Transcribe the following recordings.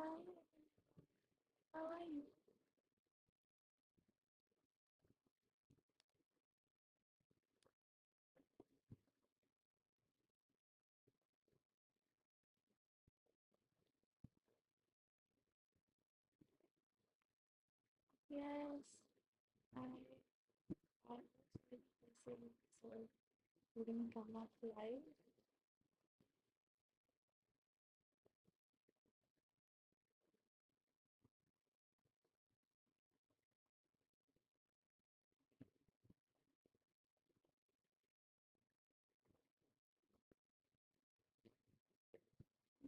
Hi, how are you? Yes, I was with listening, so couldn't come up live.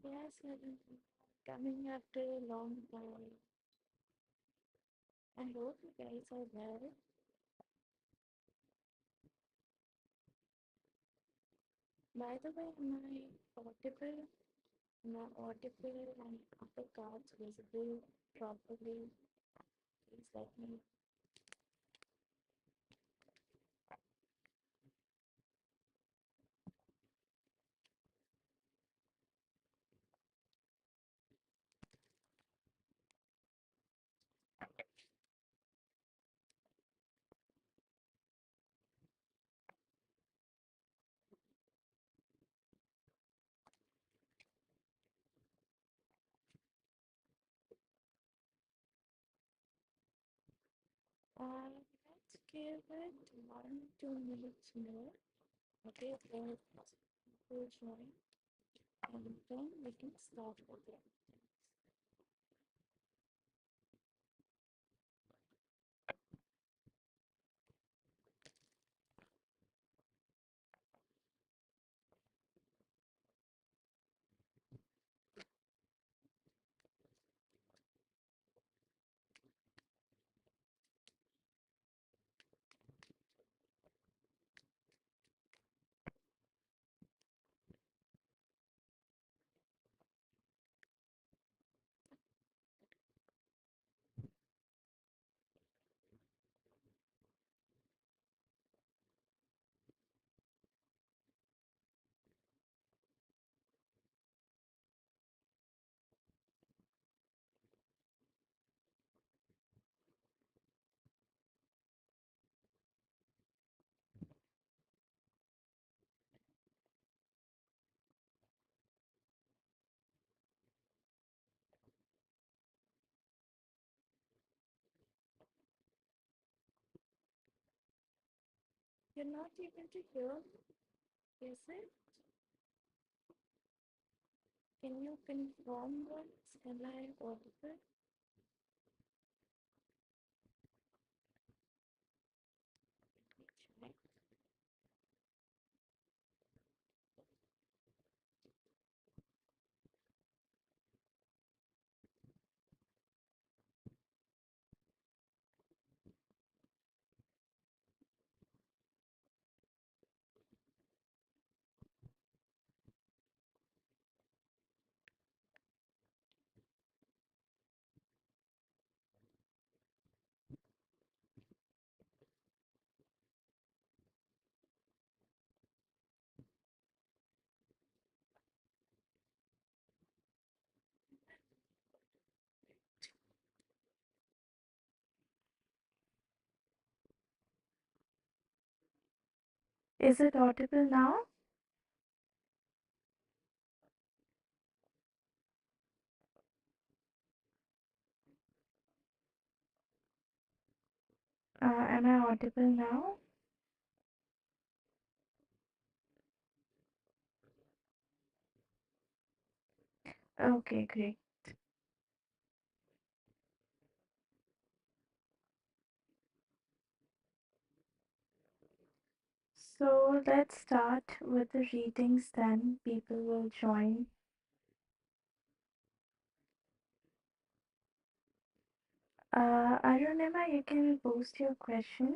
Yes, I'm coming after a long time. I hope you guys are well. By the way, am I audible? Am I audible and are the cards visible properly? Please let me. Let's give it 1-2 minutes more. Okay, for people join, and then we can start with it. You're not able to hear, is it? Can you confirm once? Am I audible? Check. Is it audible now? Am I audible now? Okay, great. So let's start with the readings then. People will join. Arunima, you can post your question.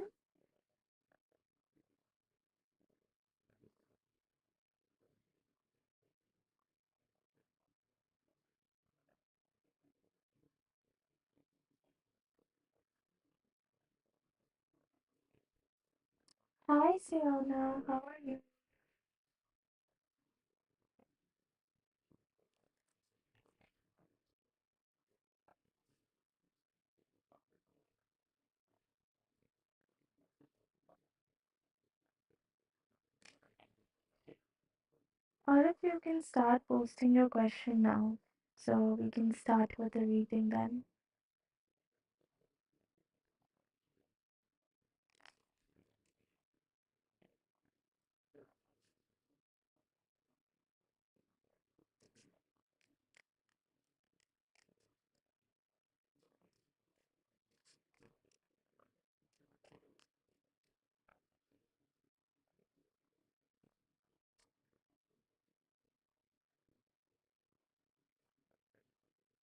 Hi, Siona. How are you? Or if you can start posting your question now, so we can start with the reading then.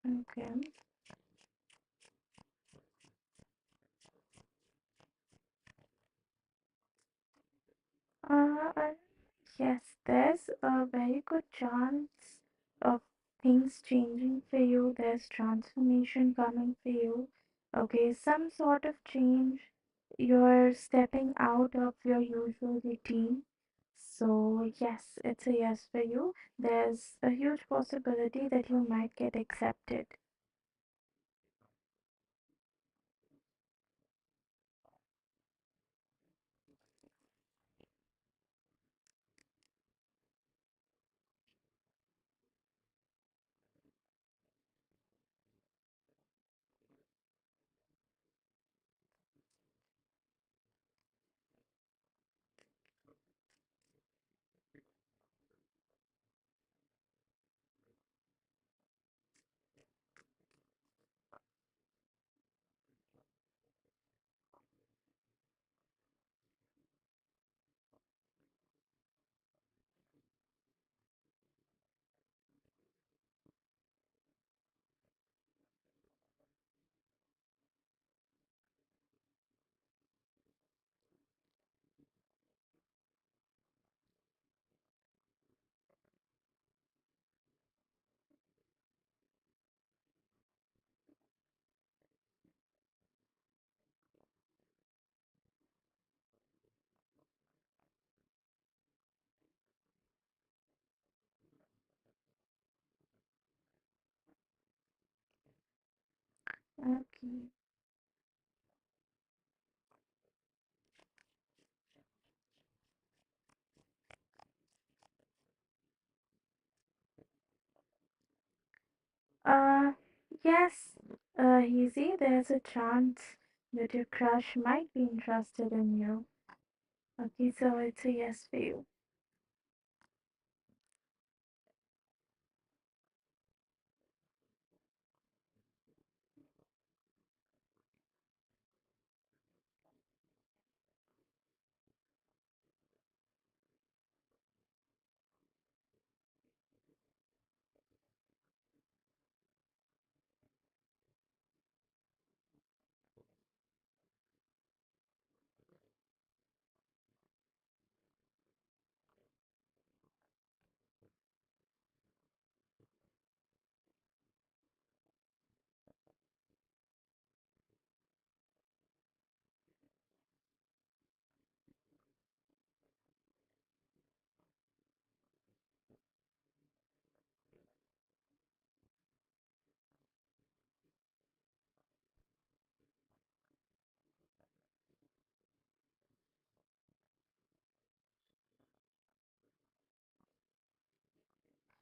Okay. Uh, yes, there's a very good chance of things changing for you. There's transformation coming for you. Okay, some sort of change. You're stepping out of your usual routine. So, yes, it's a yes for you. There's a huge possibility that you might get accepted. Okay. Uh, yes, Easy, there's a chance that your crush might be interested in you. Okay, so it's a yes for you.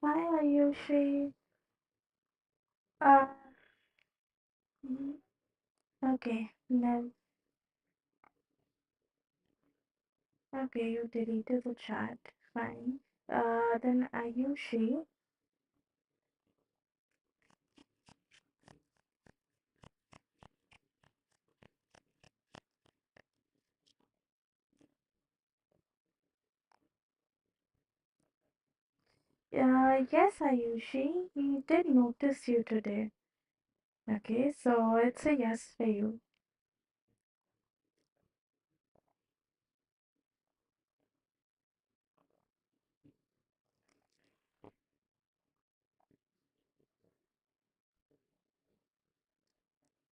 Hi, Ayushi. Uh, mm, okay, no, okay, you deleted the chat. Fine. Then Ayushi. Yes, Ayushi, he did notice you today. Okay, so it's a yes for you.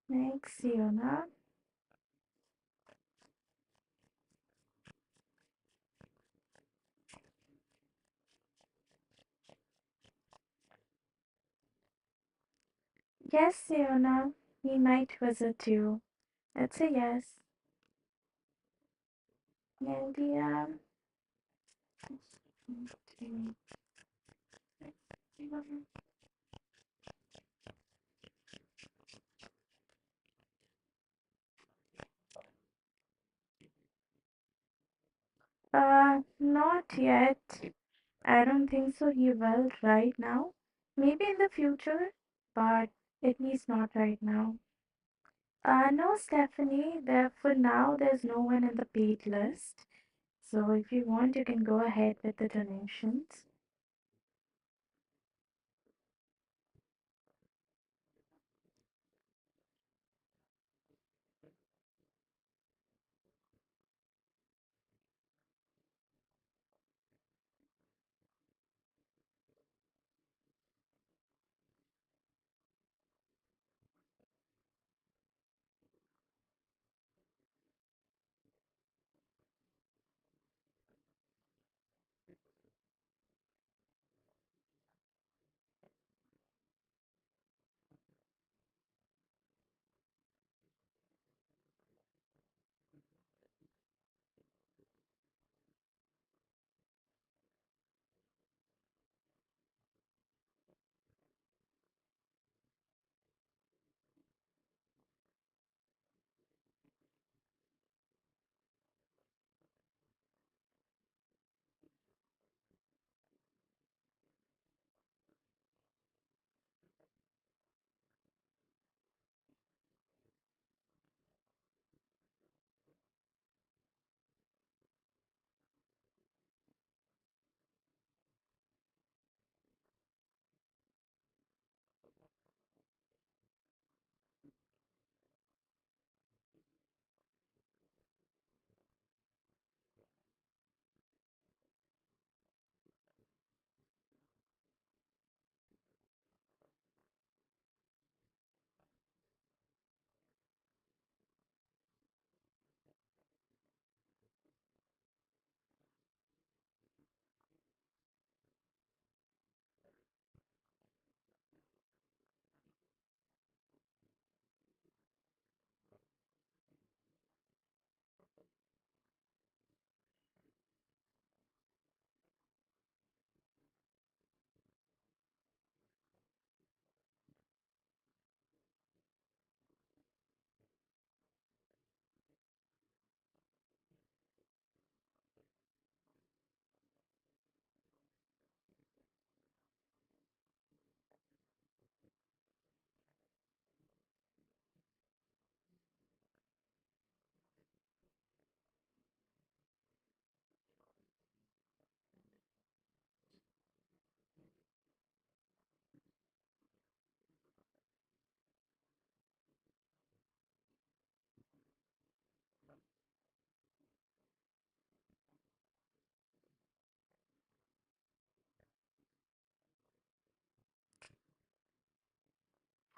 Next, Siona. Yes, Siona, he might visit you. It's a yes. Nadia. Not yet. I don't think so he will right now. Maybe in the future, but at least not right now. No, Stephanie, there for now there's no one in the paid list. So if you want, you can go ahead with the donations.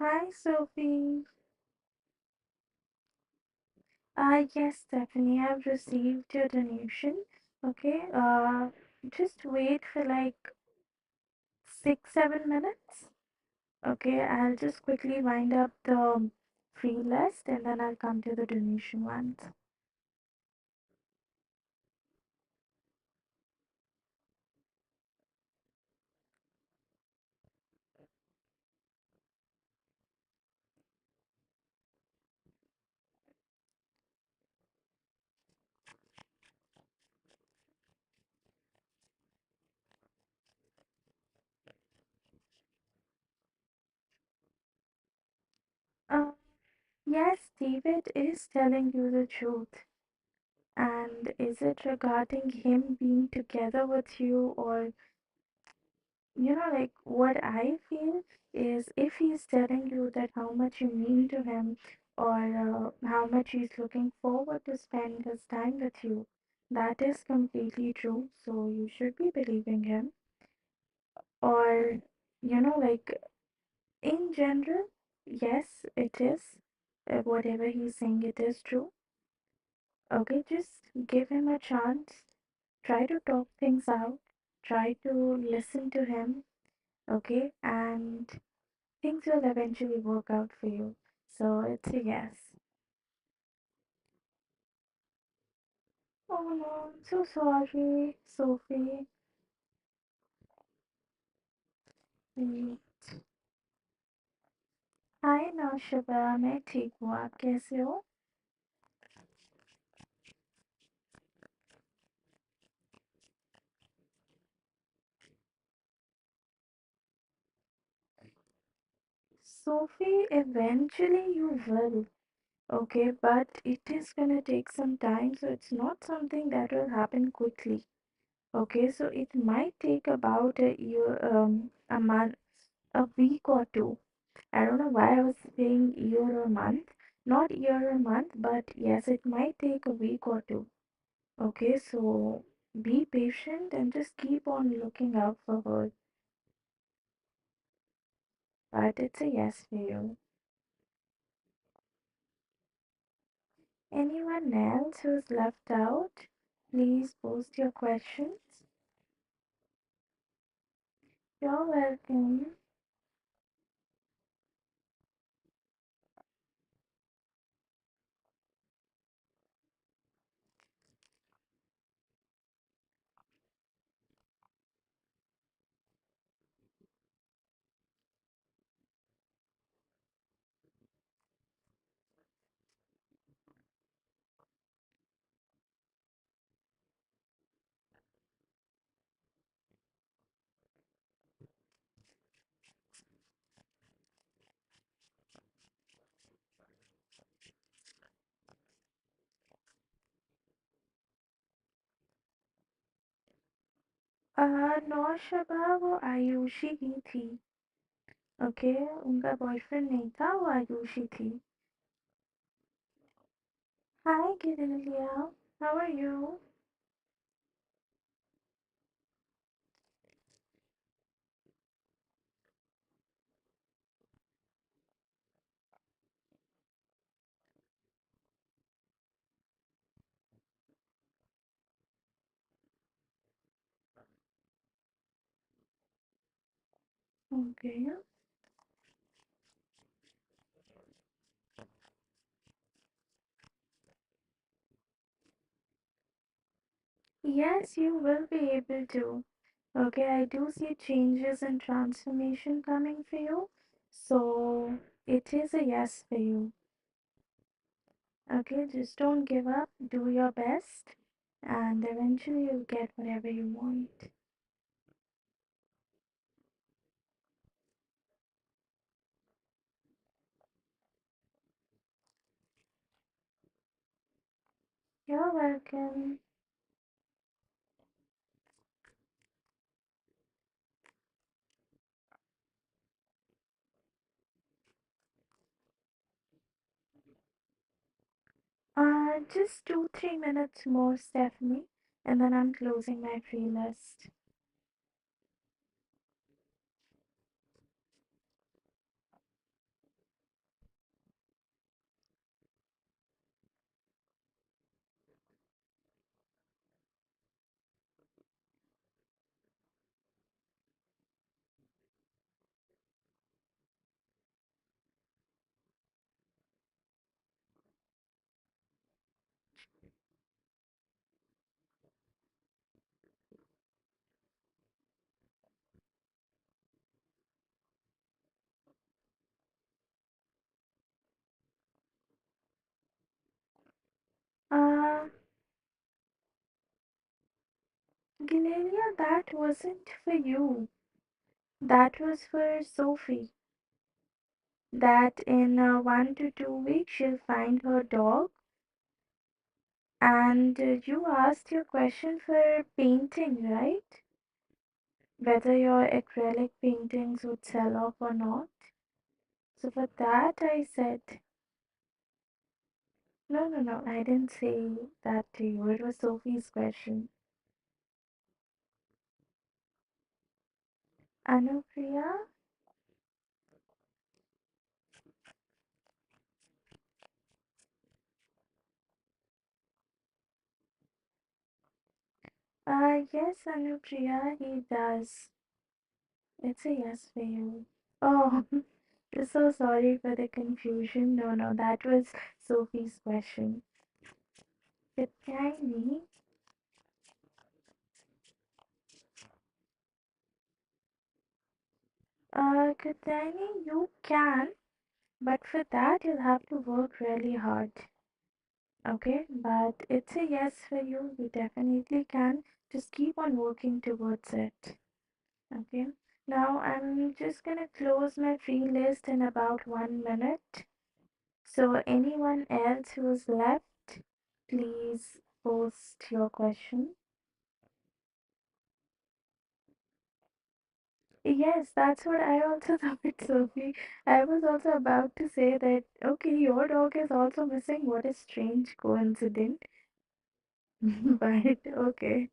Hi, Sophie. Yes, Stephanie, I've received your donation. Okay, just wait for like 6, 7 minutes. Okay, I'll just quickly wind up the free list and then I'll come to the donation ones. Uh, yes, David is telling you the truth. And is it regarding him being together with you, or, like what I feel is if he's telling you that how much you mean to him, or how much he's looking forward to spend his time with you, that is completely true. So you should be believing him. Or, like in general, yes, it is. Whatever he's saying, it is true. Okay, just give him a chance. Try to talk things out. Try to listen to him. Okay, and things will eventually work out for you. So it's a yes. Oh no, I'm so sorry, Sophie. जी। हाय नौशबा, मैं ठीक हूँ, आप कैसे हो? Sophie, eventually you will, okay, but it is gonna take some time, so it's not something that will happen quickly. Okay, so it might take about a year, a month, a week or two. I don't know why I was saying year or month, not year or month, but yes, it might take a week or two. Okay, so be patient and just keep on looking out for her. But it's a yes for you. Anyone else who's left out, please post your questions. You're welcome. नौशबा वो आयुषी ही थी. Okay, उनका boyfriend नहीं था, वो आयुषी थी. Hi गिरिलिया, how are you? Okay. Yes, you will be able to. Okay, I do see changes and transformation coming for you. So it is a yes for you. Okay, just don't give up, do your best, and eventually you'll get whatever you want. You're welcome. Just 2-3 minutes more, Stephanie, and then I'm closing my free list. Uh, Gilelia, that wasn't for you. That was for Sophie. That in 1 to 2 weeks she'll find her dog. And you asked your question for painting, right? Whether your acrylic paintings would sell off or not. So for that I said, no, no, no, I didn't say that to you. It was Sophie's question. Anupriya? Yes, Anupriya, he does. It's a yes for you. Oh, so sorry for the confusion. No, no, that was Sophie's question. But Tiny, Good timing, you can, but for that you'll have to work really hard. Okay, but it's a yes for you. You definitely can. Just keep on working towards it. Okay. Now I'm just gonna close my free list in about 1 minute. So anyone else who's left, please post your question. Yes, that's what I also thought, Sophie. I was also about to say that, okay, your dog is also missing. What a strange coincidence. But okay.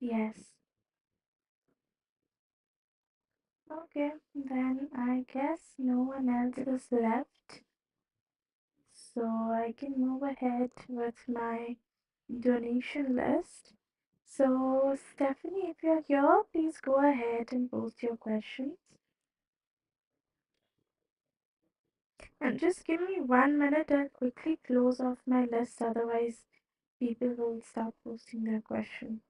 Yes. Okay, then I guess no one else is left. So I can move ahead with my donation list. So, Stephanie, if you're here, please go ahead and post your questions. And just give me 1 minute, I'll quickly close off my list, otherwise, people will start posting their questions.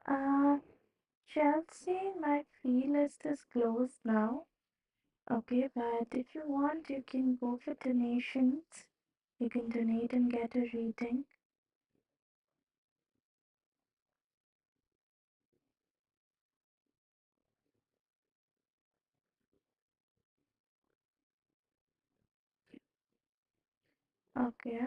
Uh, Chelsea, my free list is closed now. Okay, but if you want, you can go for donations. You can donate and get a reading. Okay.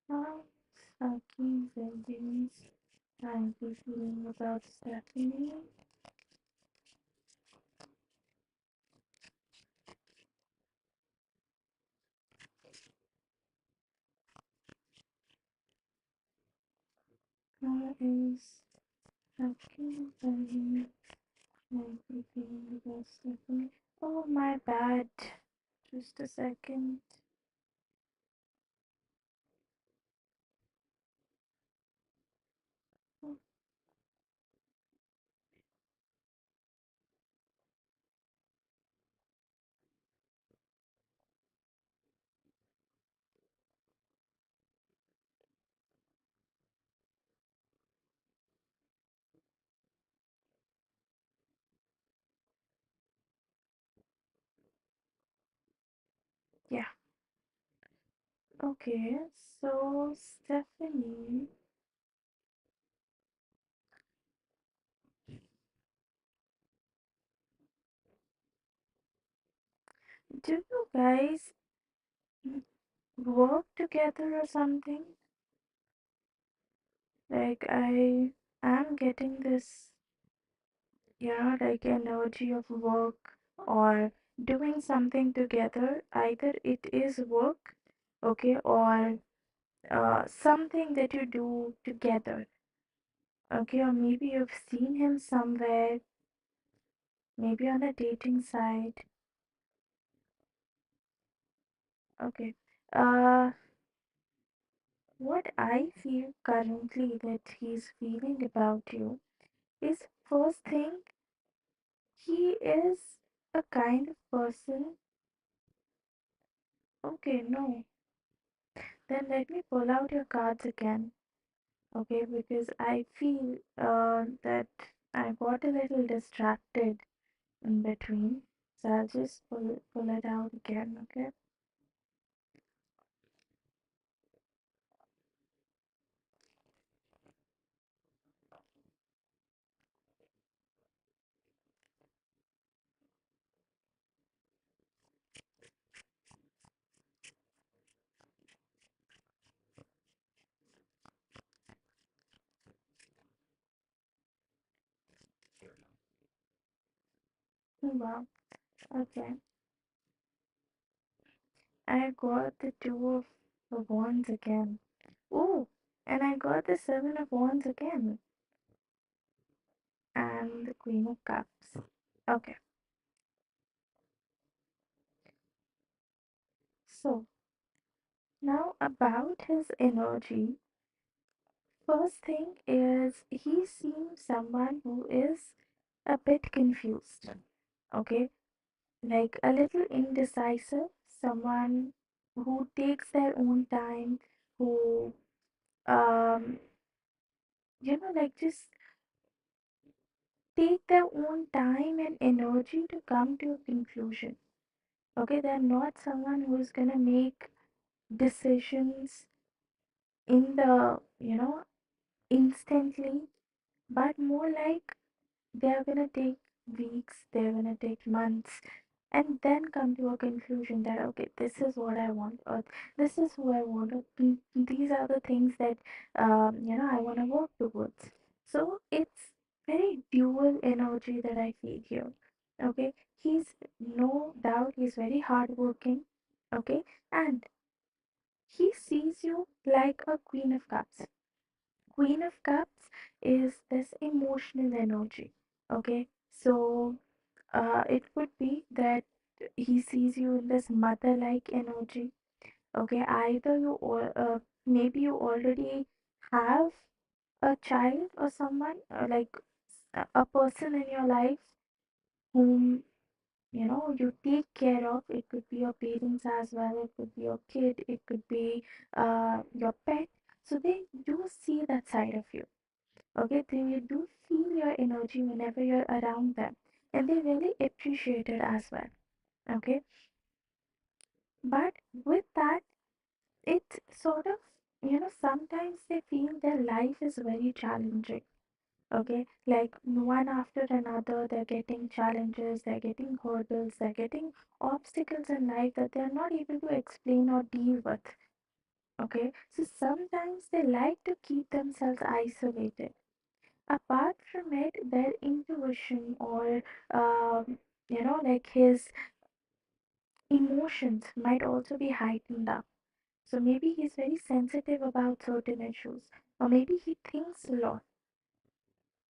How sucky buildings I'm feeling about Stephanie. How is sucky buildings I'm feeling about Stephanie? Oh, my bad. Just a second. Okay, so Stephanie, do you guys work together or something? Like I am getting this, like energy of work or doing something together. Either it is work, okay, or something that you do together, okay, or maybe you've seen him somewhere, maybe on a dating site, okay. Uh, what I feel currently that he's feeling about you is first thing, he is a kind of person. Okay, no. Then let me pull out your cards again. Okay, because I feel that I got a little distracted in between. So I'll just pull it out again, okay? Wow. Okay. I got the two of wands again. Oh, and I got the seven of wands again. And the queen of cups. Okay. So now about his energy. First thing is he seems someone who is a bit confused. Okay, like a little indecisive, someone who takes their own time, who um like just take their own time and energy to come to a conclusion. Okay, they're not someone who's gonna make decisions in the instantly, but more like they're gonna take weeks, they're gonna take months, and then come to a conclusion that okay, this is what I want, or this is who I want, or these are the things that I want to work towards. So it's very dual energy that I feel here. Okay, he's no doubt he's very hardworking. Okay, and he sees you like a queen of cups. Queen of Cups is this emotional energy. Okay, so it could be that he sees you in this mother-like energy. Okay, either maybe you already have a child or someone like a person in your life whom you take care of. It could be your parents as well. It could be your kid. It could be your pet. So they do see that side of you. Okay, they do feel your energy whenever you're around them, and they really appreciate it as well. Okay, but with that, it's sort of, sometimes they feel their life is very challenging. Okay, like one after another, they're getting challenges, they're getting hurdles, they're getting obstacles in life that they're not able to explain or deal with. Okay, so sometimes they like to keep themselves isolated. Apart from it, their intuition or like his emotions might also be heightened up. So maybe he's very sensitive about certain issues, or maybe he thinks a lot.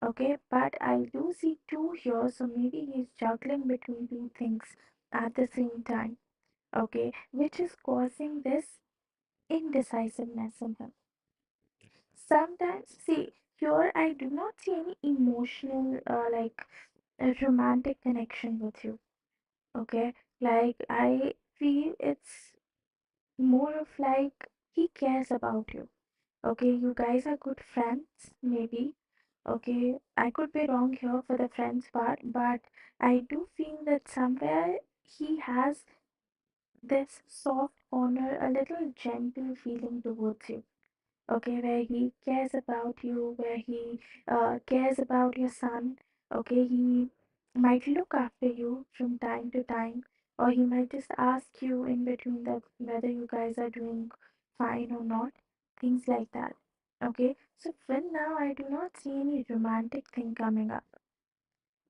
Okay, but I do see two here, so maybe he's juggling between two things at the same time. Okay, which is causing this indecisiveness in him. Sometimes, see, here I do not see any emotional, like a romantic connection with you. Okay, like I feel it's more of like he cares about you. Okay, you guys are good friends, maybe. Okay, I could be wrong here for the friends part, but I do feel that somewhere he has this soft honor a little gentle feeling towards you. Okay, where he cares about you, where he cares about your son. Okay, he might look after you from time to time, or he might just ask you in between that whether you guys are doing fine or not, things like that. Okay, so for now, I do not see any romantic thing coming up.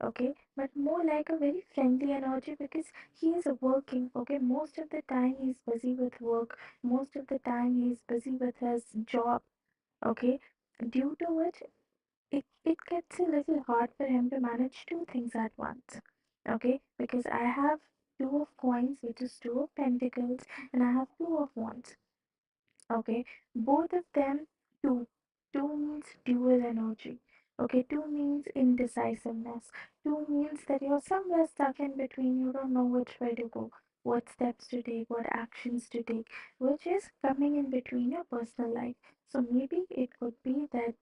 Okay, but more like a very friendly energy because he is working. Okay, most of the time he's busy with work, most of the time he's busy with his job. Okay, due to which it gets a little hard for him to manage two things at once. Okay, because I have two of coins, which is two of pentacles, and I have two of wands. Okay, both of them two. Two means dual energy. Okay, two means indecisiveness. Two means that you're somewhere stuck in between. You don't know which way to go, what steps to take, what actions to take, which is coming in between your personal life. So maybe it could be that,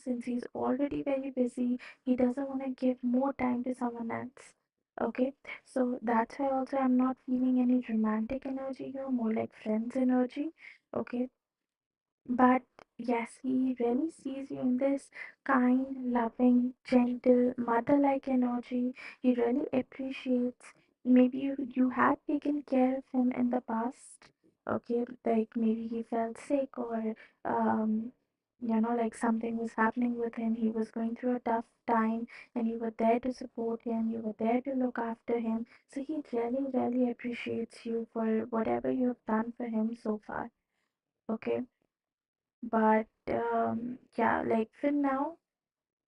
since he's already very busy, he doesn't want to give more time to someone else. Okay, so that's why also I'm not feeling any romantic energy here, more like friends energy. Okay, but yes, he really sees you in this kind, loving, gentle, mother-like energy. He really appreciates. Maybe you had taken care of him in the past. Okay, like maybe he felt sick or um, like something was happening with him. He was going through a tough time, and you were there to support him. You were there to look after him. So he really, really appreciates you for whatever you have done for him so far. Okay, but yeah, like for now,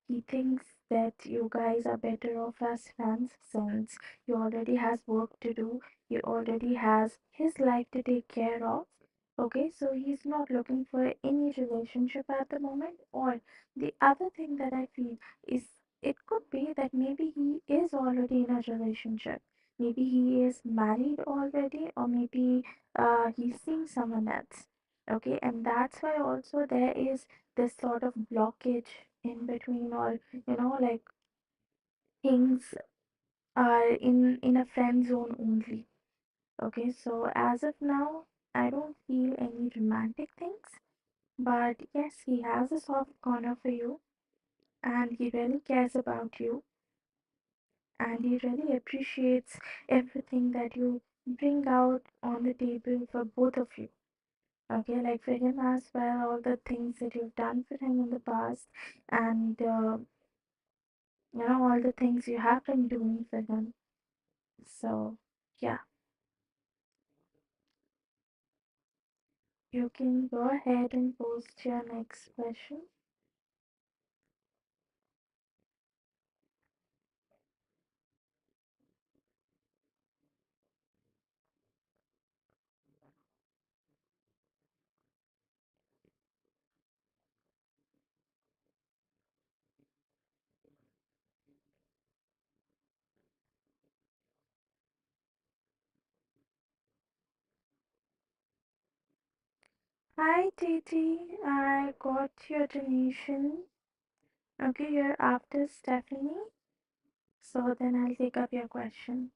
he thinks that you guys are better off as friends since he already has work to do. He already has his life to take care of. Okay, so he's not looking for any relationship at the moment. Or the other thing that I feel is it could be that maybe he is already in a relationship. Maybe he is married already, or maybe he's seeing someone else. Okay, and that's why also there is this sort of blockage in between, or like things are in a friend zone only. Okay, so as of now, I don't feel any romantic things, but yes, he has a soft corner for you, and he really cares about you, and he really appreciates everything that you bring out on the table for both of you. Okay, like for him as well, all the things that you've done for him in the past, and all the things you have been doing for him. So, yeah, you can go ahead and post your next question. Hi, Titi. I got your donation. Okay, you're after Stephanie. So then I'll take up your question.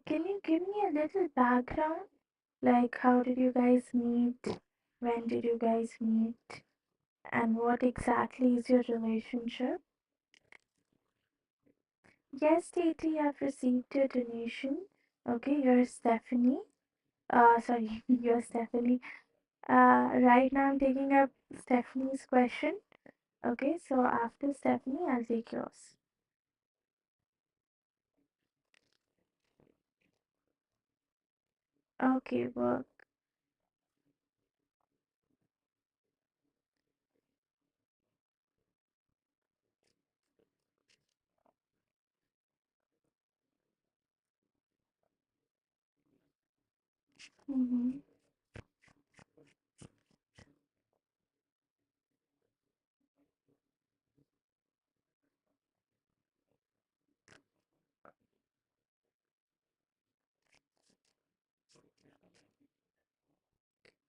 Can you give me a little background? Like, how did you guys meet? When did you guys meet? And what exactly is your relationship? Yes, Titi, I've received your donation. Okay, you're Stephanie. Sorry, you're Stephanie. Right now I'm taking up Stephanie's question. Okay, so after Stephanie, I'll take yours. Okay, well, Mm-hmm.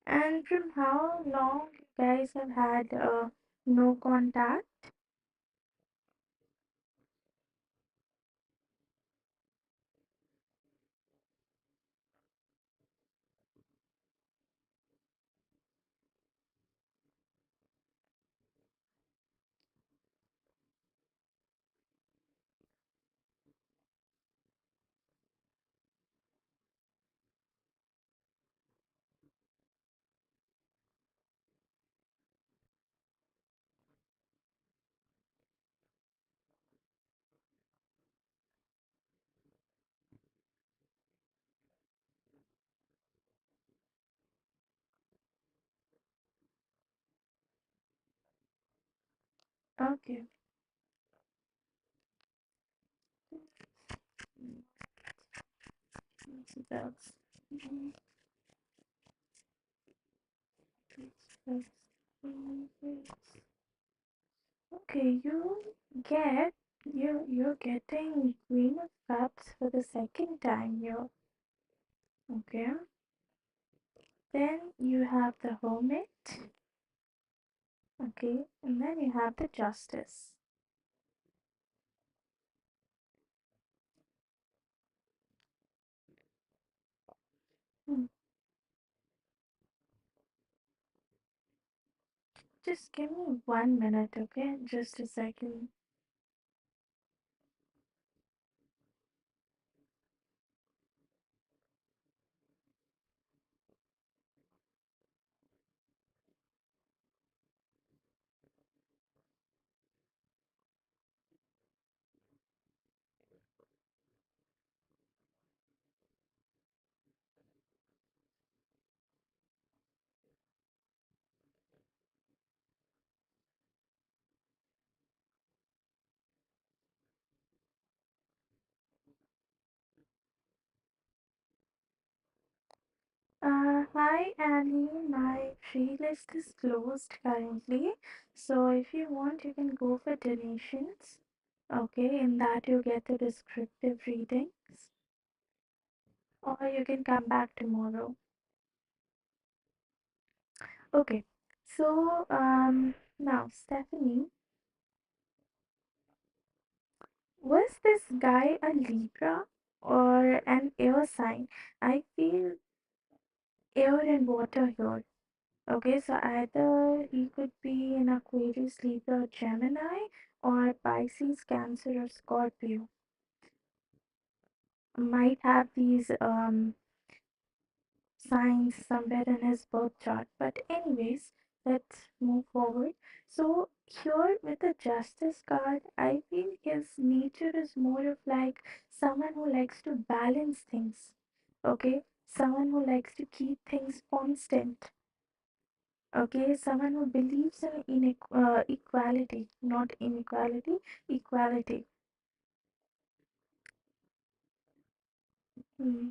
And from how long you guys have had no contact? Okay. So that's mm, that's- okay. Get you're getting Queen of Cups for the second time here. Okay. Then you have the Hermit. Okay, and then you have the Justice. Hmm. Just give me 1 minute, okay? Just a second. Hi Annie, my free list is closed currently. So if you want, you can go for donations. Okay, in that you get the descriptive readings, or you can come back tomorrow. Okay, so now Stephanie, was this guy a Libra or an air sign? I feel air and water here. Okay, so either he could be an Aquarius, Libra, Gemini, or Pisces, Cancer, or Scorpio. Might have these signs somewhere in his birth chart. But anyways, let's move forward. So here with the Justice card, I feel his nature is more of like someone who likes to balance things. Okay, someone who likes to keep things constant. Okay, someone who believes in equality, not inequality, equality. Hmm.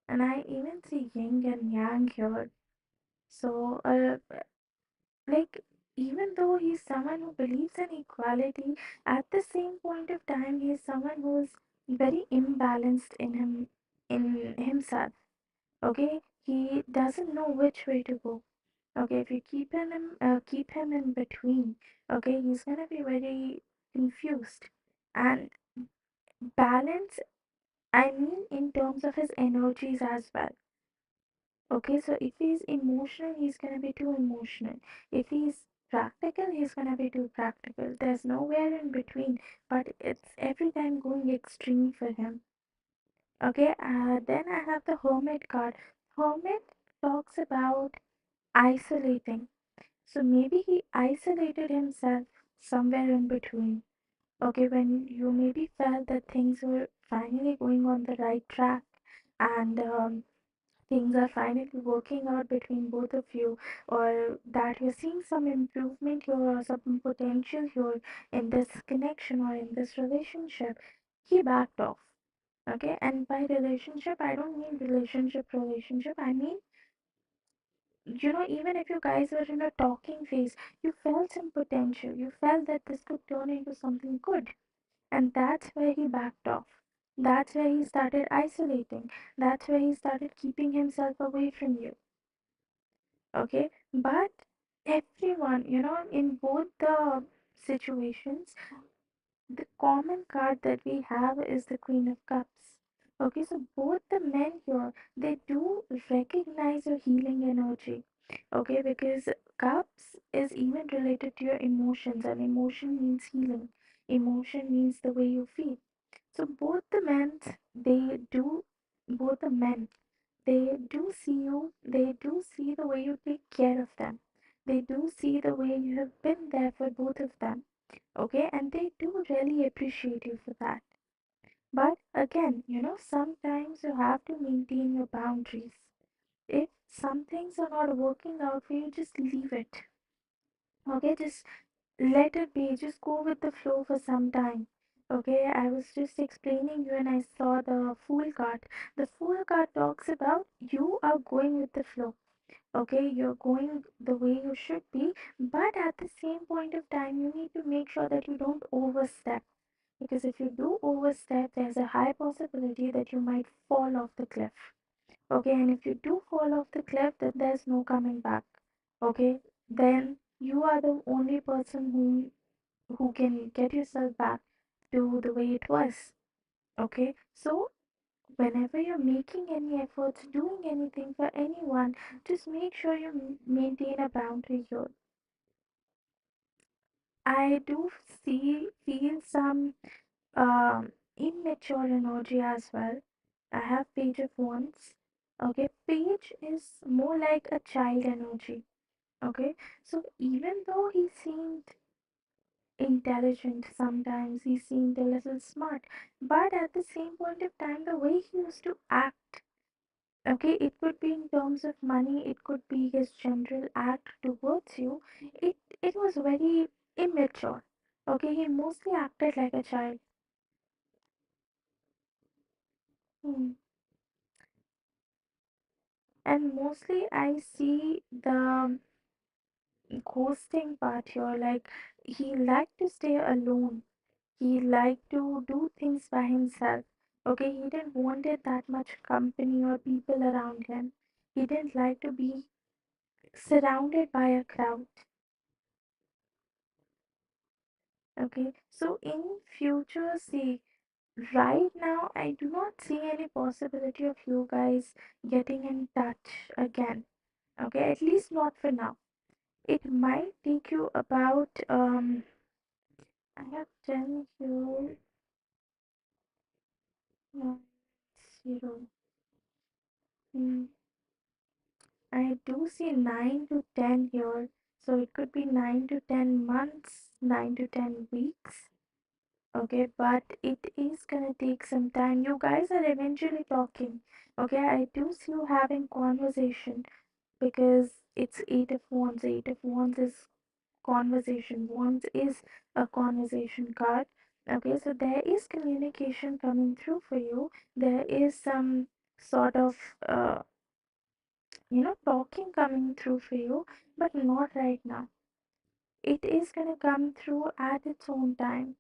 And I even see yin and yang here. So, like, even though he's someone who believes in equality, at the same point of time, he's someone who's very imbalanced in himself. Okay, he doesn't know which way to go. Okay, if you keep him in between, okay, he's gonna be very confused. And balance, I mean, in terms of his energies as well. Okay, so if he's emotional, he's gonna be too emotional. If he's practical, he's gonna be too practical. There's nowhere in between, but it's every time going extreme for him. Okay, then I have the Hermit card. Hermit talks about isolating. So maybe he isolated himself somewhere in between. Okay, when you maybe felt that things were finally going on the right track and things are finally working out between both of you, or that you're seeing some improvement here or some potential here in this connection or in this relationship, he backed off. Okay, and by relationship, I don't mean relationship. I mean, even if you guys were in a talking phase, you felt some potential. You felt that this could turn into something good. And that's where he backed off. That's where he started isolating. That's where he started keeping himself away from you. Okay, but everyone, in both the situations, the common card that we have is the Queen of Cups. Okay, so both the men here, they do recognize your healing energy. Okay, because cups is even related to your emotions, and emotion means healing. Emotion means the way you feel. So they do, both the men, they do see you, they do see the way you take care of them. They do see the way you have been there for both of them. Okay, and they do really appreciate you for that. But again, sometimes you have to maintain your boundaries. If some things are not working out for you, just leave it. Okay, just let it be. Just go with the flow for some time. Okay, I was just explaining you and I saw the Fool card. The Fool card talks about you are going with the flow. Okay, you're going the way you should be, but at the same point of time, you need to make sure that you don't overstep. Because if you do overstep, there's a high possibility that you might fall off the cliff. Okay, and if you do fall off the cliff, then there's no coming back. Okay, then you are the only person who can get yourself back to the way it was. Okay, so whenever you're making any efforts, doing anything for anyone, just make sure you maintain a boundary here. I do feel some immature energy as well. I have Page of Wands. Okay, Page is more like a child energy. Okay, so even though he seemed intelligent sometimes, he seemed a little smart, but at the same point of time, the way he used to act, okay, it could be in terms of money, it could be his general act towards you, it was very immature. Okay, he mostly acted like a child. Hmm. And mostly I see the ghosting part here, like he liked to stay alone. He liked to do things by himself. Okay, he didn't wanted that much company or people around him. He didn't like to be surrounded by a crowd. Okay, so in future, see, right now I do not see any possibility of you guys getting in touch again. Okay, at least not for now. It might take you about I have 10 here, 0. Hmm. I do see 9 to 10 here, so it could be 9 to 10 months, 9 to 10 weeks. Okay, but it is gonna take some time. You guys are eventually talking. Okay, I do see you having conversation because it's Eight of Wands. Eight of Wands is conversation. Wands is a conversation card. Okay, so there is communication coming through for you. There is some sort of talking coming through for you, but not right now. It is gonna come through at its own time.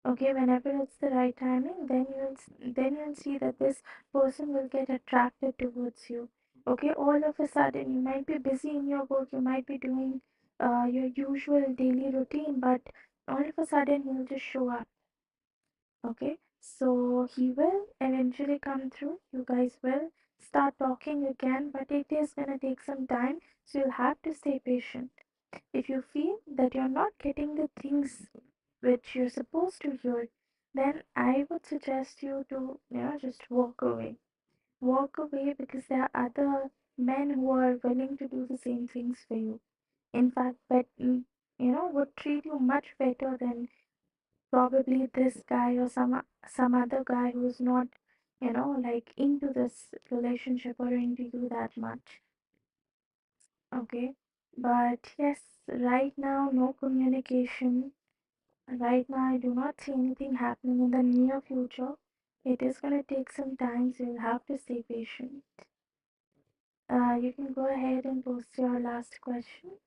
Okay, whenever it's the right timing, then you'll see that this person will get attracted towards you. Okay, all of a sudden you might be busy in your work, you might be doing your usual daily routine, but all of a sudden he'll just show up. Okay, so he will eventually come through. You guys will start talking again, but it is gonna take some time, so you'll have to stay patient. If you feel that you're not getting the things which you're supposed to hear, then I would suggest you to, just walk away. Walk away because there are other men who are willing to do the same things for you. In fact, would treat you much better than probably this guy or some other guy who's not, like into this relationship or into you that much. Okay. But yes, right now, no communication. Right now, I do not see anything happening in the near future. It is gonna take some time, so you'll have to stay patient. You can go ahead and post your last question.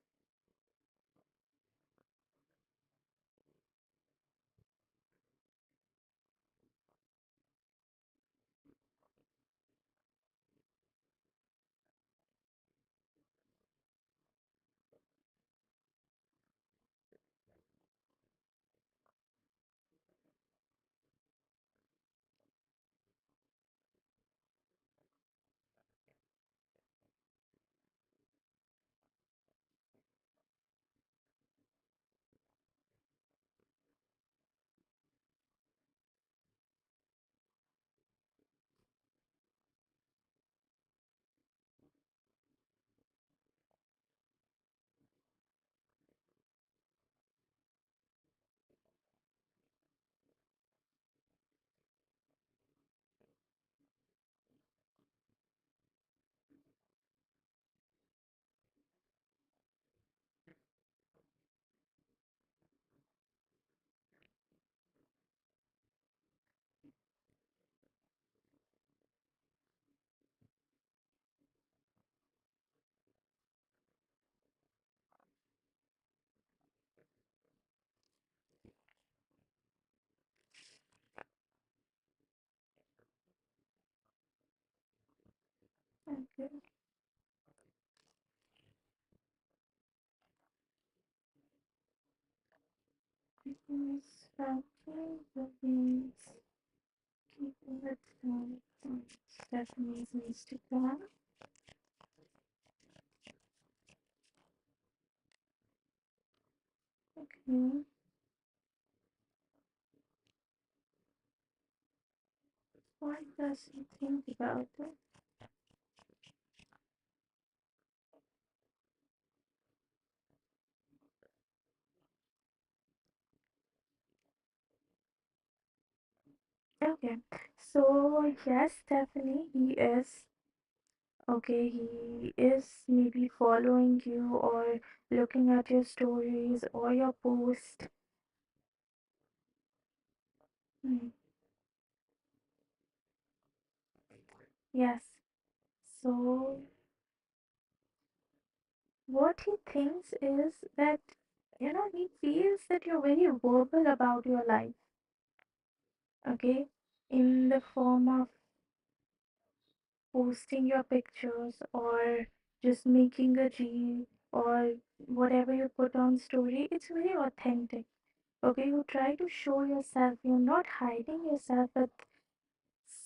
Okay. Quickness, factoring, bookings, keeping it down. Stephanie's Instagram. Okay. What does he think about it? Okay. So yes, Stephanie, he is okay. He is maybe following you or looking at your stories or your post. Hmm. Yes. So what he thinks is that he feels that you're very verbal about your life. Okay, in the form of posting your pictures or just making a reel or whatever you put on story, it's very authentic. Okay, you try to show yourself, you're not hiding yourself with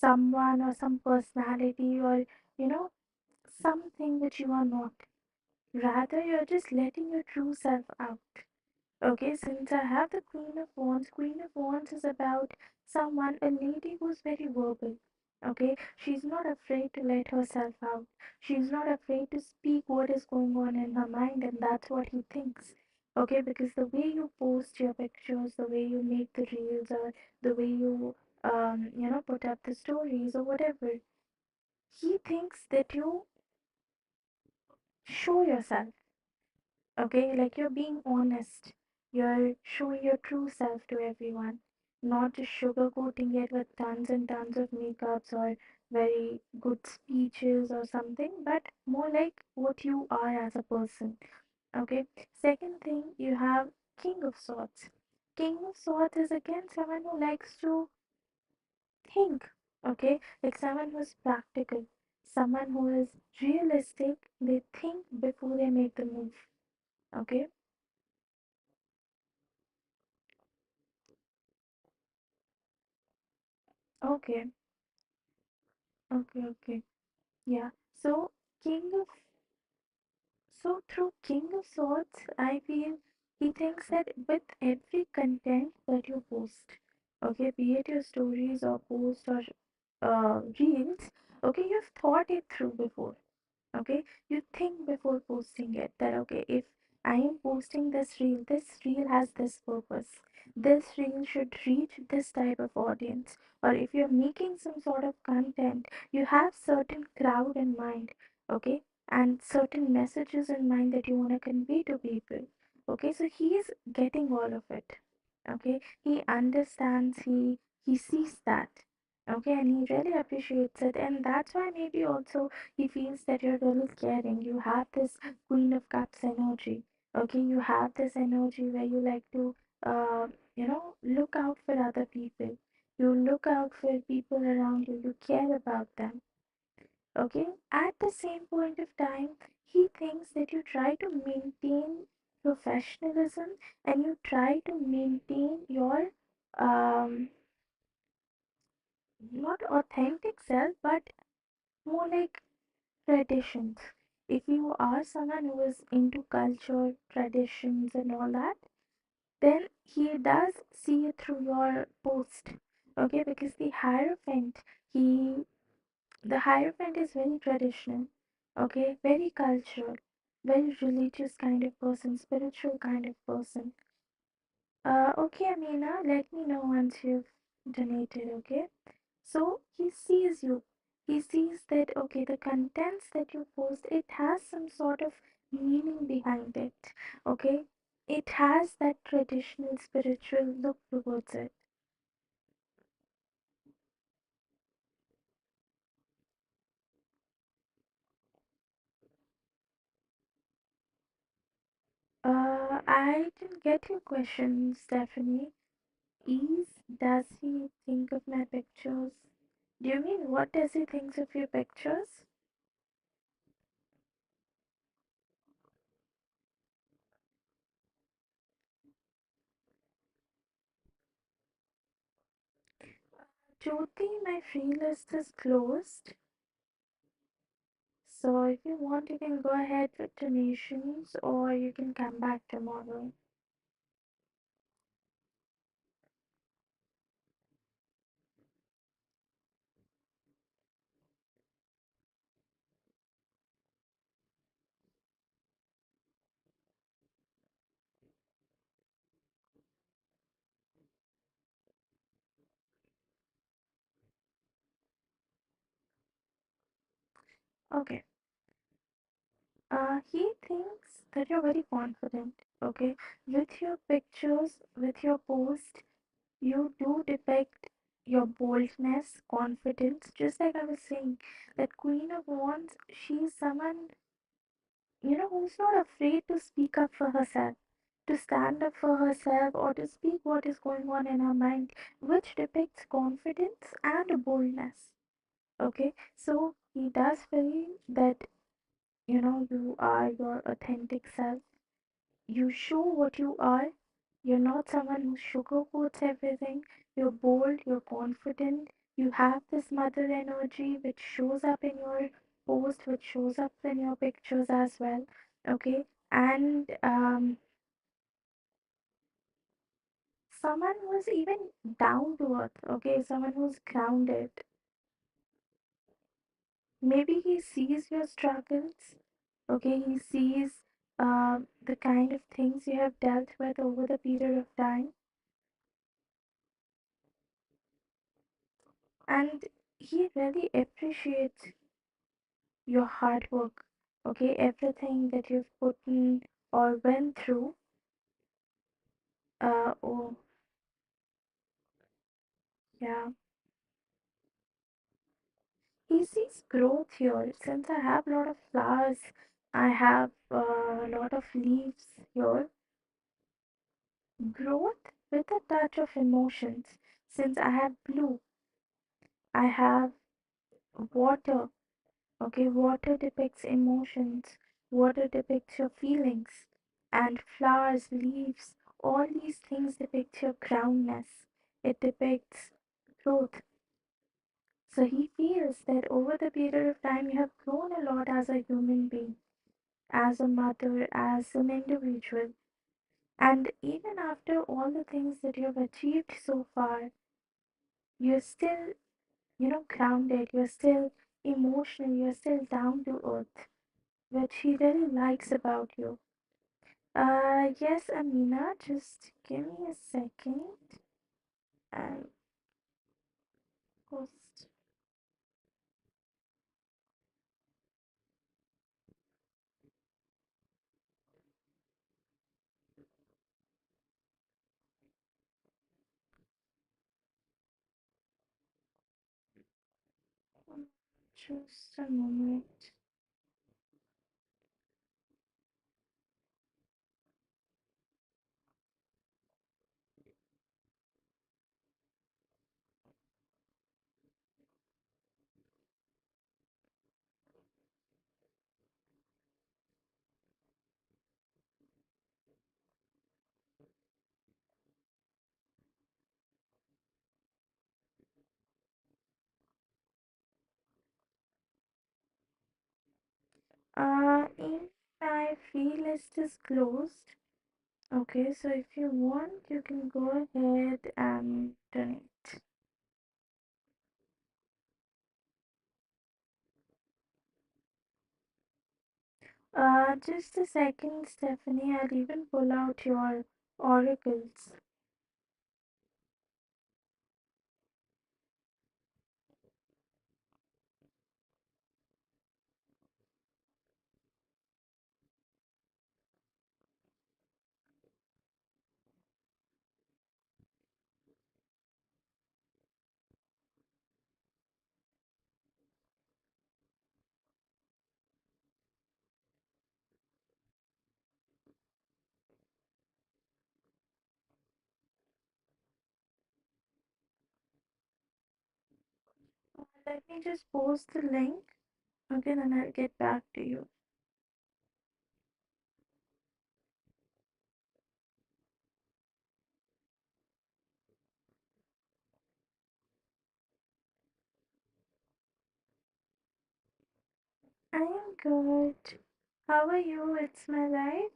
someone or some personality or you know something which you are not. Rather, you're just letting your true self out. Okay, since I have the Queen of Wands, Queen of Wands is about someone, a lady who's very verbal. Okay, she's not afraid to let herself out. She's not afraid to speak what is going on in her mind, and that's what he thinks. Okay, because the way you post your pictures, the way you make the reels, or the way you, put up the stories or whatever, he thinks that you show yourself. Okay, like you're being honest. You're showing your true self to everyone, not just sugarcoating it with tons and tons of makeups or very good speeches or something, but more like what you are as a person. Okay, second thing, you have King of Swords. King of Swords is again someone who likes to think, okay, like someone who's practical, someone who is realistic, they think before they make the move. Okay. Okay, okay. Yeah. So King of so through King of Swords, I feel he thinks that with every content that you post, okay, be it your stories or posts or reels, okay, you've thought it through before. Okay, you think before posting it that okay, if I am posting this reel has this purpose, this reel should reach this type of audience, or if you're making some sort of content, you have certain crowd in mind. Okay, and certain messages in mind that you want to convey to people. Okay, so he is getting all of it. Okay, he understands, he sees that. Okay, and he really appreciates it, and that's why maybe also he feels that you're really caring. You have this Queen of Cups energy. Okay, you have this energy where you like to, look out for other people. You look out for people around you. You care about them. Okay, at the same point of time, he thinks that you try to maintain professionalism and you try to maintain your um not authentic self, but more like traditions. If you are someone who is into culture, traditions, and all that, then he does see it through your post. Okay, because he, the Hierophant is very traditional. Okay, very cultural, very religious kind of person, spiritual kind of person. Okay, Amina, let me know once you've donated. Okay. So he sees you. He sees that, okay, the contents that you post, it has some sort of meaning behind it. Okay. It has that traditional spiritual look towards it. I didn't get your question, Stephanie. Does he think of my pictures? Do you mean what does he think of your pictures? Jyoti, my free list is closed. So if you want, you can go ahead with donations or you can come back tomorrow. Okay. He thinks that you're very confident. Okay. With your pictures, with your post, you do depict your boldness, confidence. Just like I was saying, that Queen of Wands, she's someone, who's not afraid to speak up for herself, to stand up for herself, or to speak what is going on in her mind, which depicts confidence and boldness. Okay, so he does feel that you are your authentic self. You show what you are. You're not someone who sugarcoats everything. You're bold, you're confident. You have this mother energy which shows up in your post, which shows up in your pictures as well. Okay, and someone who's even down to earth. Okay, someone who's grounded. Maybe he sees your struggles. Okay, he sees the kind of things you have dealt with over the period of time, and he really appreciates your hard work. Okay, everything that you've put in or went through. Oh, yeah. He sees growth here. Since I have a lot of flowers, I have a lot of leaves here. Growth with a touch of emotions. Since I have blue, I have water. Okay, water depicts emotions, water depicts your feelings, and flowers, leaves, all these things depict your groundness. It depicts growth. So he feels that over the period of time you have grown a lot as a human being, as a mother, as an individual. And even after all the things that you have achieved so far, you're still, grounded, you're still emotional, you're still down to earth, which he really likes about you. Yes, Amina, just give me a second and post. Just a moment. In my free list is closed. Okay, so if you want, you can go ahead and donate. Just a second, Stephanie. I'll even pull out your oracles. Let me just post the link. Okay, then I'll get back to you. I am good. How are you? It's my life.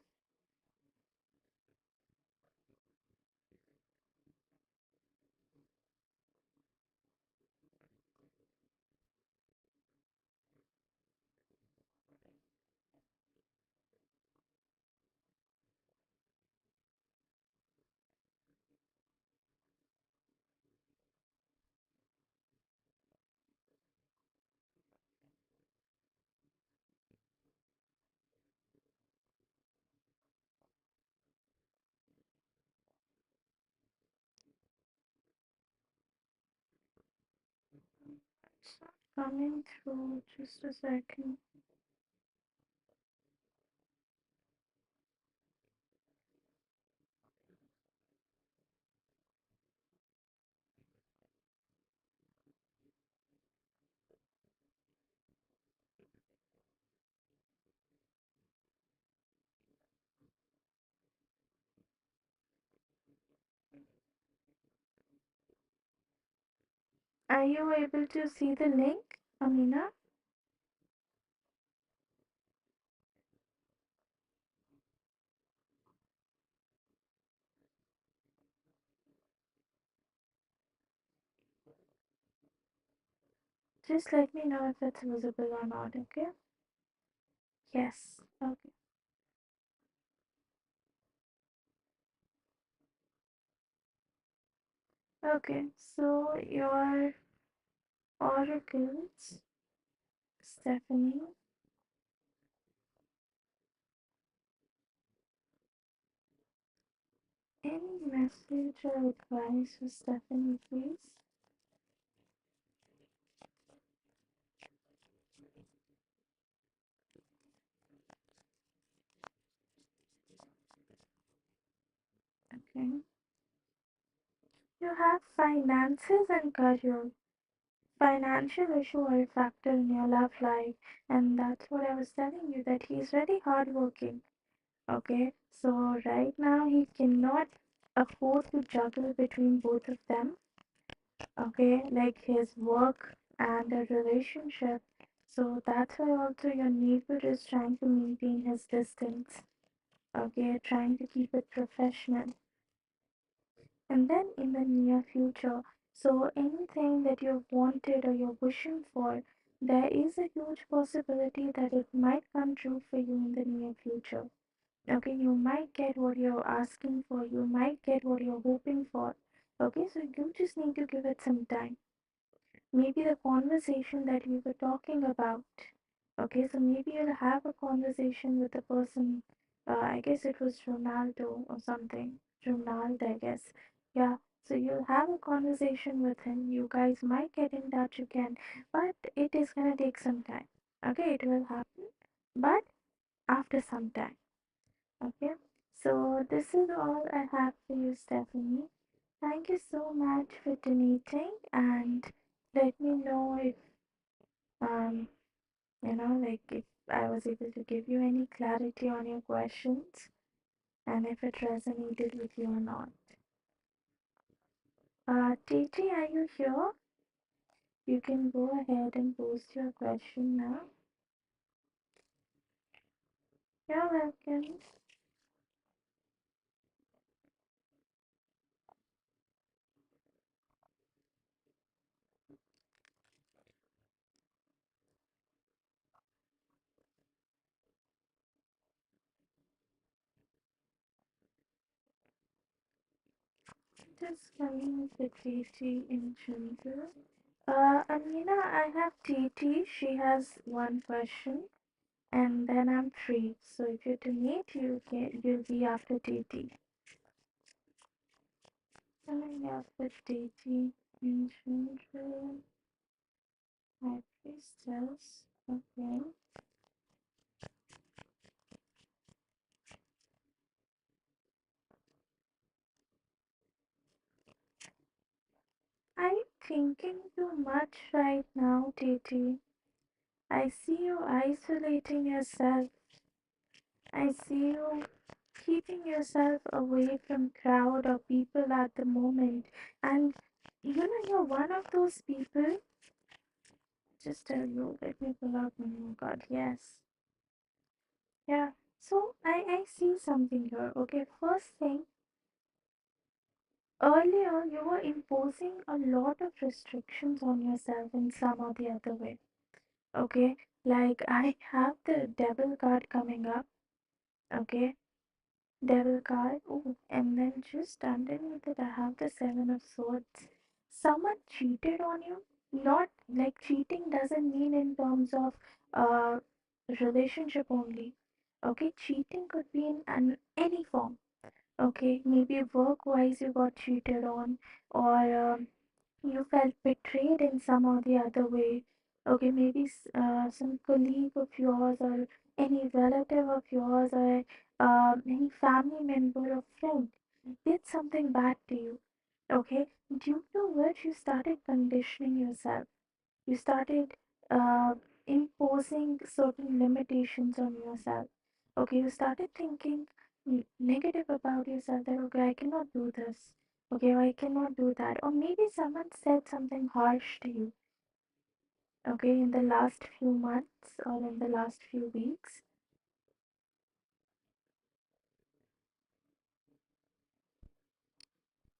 It's not coming through. Just a second. Are you able to see the link, Amina? Just let me know if it's visible or not, okay? Yes. Okay. Okay, so your oracles, Stephanie. Any message or advice for Stephanie, please? Okay. You have finances and career. Financial issue are a factor in your love life, and that's what I was telling you that he's very hardworking. Okay, so right now he cannot afford to juggle between both of them. Okay, like his work and a relationship. So that's why also your neighbor is trying to maintain his distance. Okay, trying to keep it professional. And then in the near future, so anything that you've wanted or you're wishing for, there is a huge possibility that it might come true for you in the near future. Okay, you might get what you're asking for, you might get what you're hoping for. Okay, so you just need to give it some time. Maybe the conversation that we were talking about. Okay, so maybe you'll have a conversation with the person. I guess it was Ronaldo or something. Ronaldo, I guess. Yeah. So you'll have a conversation with him. You guys might get in touch again, but it is gonna take some time. Okay, it will happen, but after some time. Okay, so this is all I have for you, Stephanie. Thank you so much for donating, and let me know if um like if I was able to give you any clarity on your questions and if it resonated with you or not. TT, are you here? You can go ahead and post your question now. You're welcome. Just coming with the TT in general. Amina, I have TT. She has one question, and then I'm free. So if you donate, you'll be after TT. Coming after TT in general. High priestess. Okay. Are you thinking too much right now, TT? I see you isolating yourself. I see you keeping yourself away from crowd or people at the moment. And you're one of those people. Just tell you, let me pull out my new card. Yes. Yeah. So I see something here. Okay, first thing, earlier you were imposing a lot of restrictions on yourself in some or the other way. Okay, like I have the devil card coming up. Okay, devil card. Oh, and then just underneath it, I have the seven of swords. Someone cheated on you. Not like cheating doesn't mean in terms of uh relationship only. Okay, cheating could be in any form. Okay, maybe work wise you got cheated on, or you felt betrayed in some or the other way. Okay, maybe some colleague of yours or any relative of yours or any family member or friend did something bad to you. Okay, due to which you started conditioning yourself. You started uh, imposing certain limitations on yourself. Okay, you started thinking negative about yourself that, okay, I cannot do this. Okay, or I cannot do that. Or maybe someone said something harsh to you, okay, in the last few months or in the last few weeks.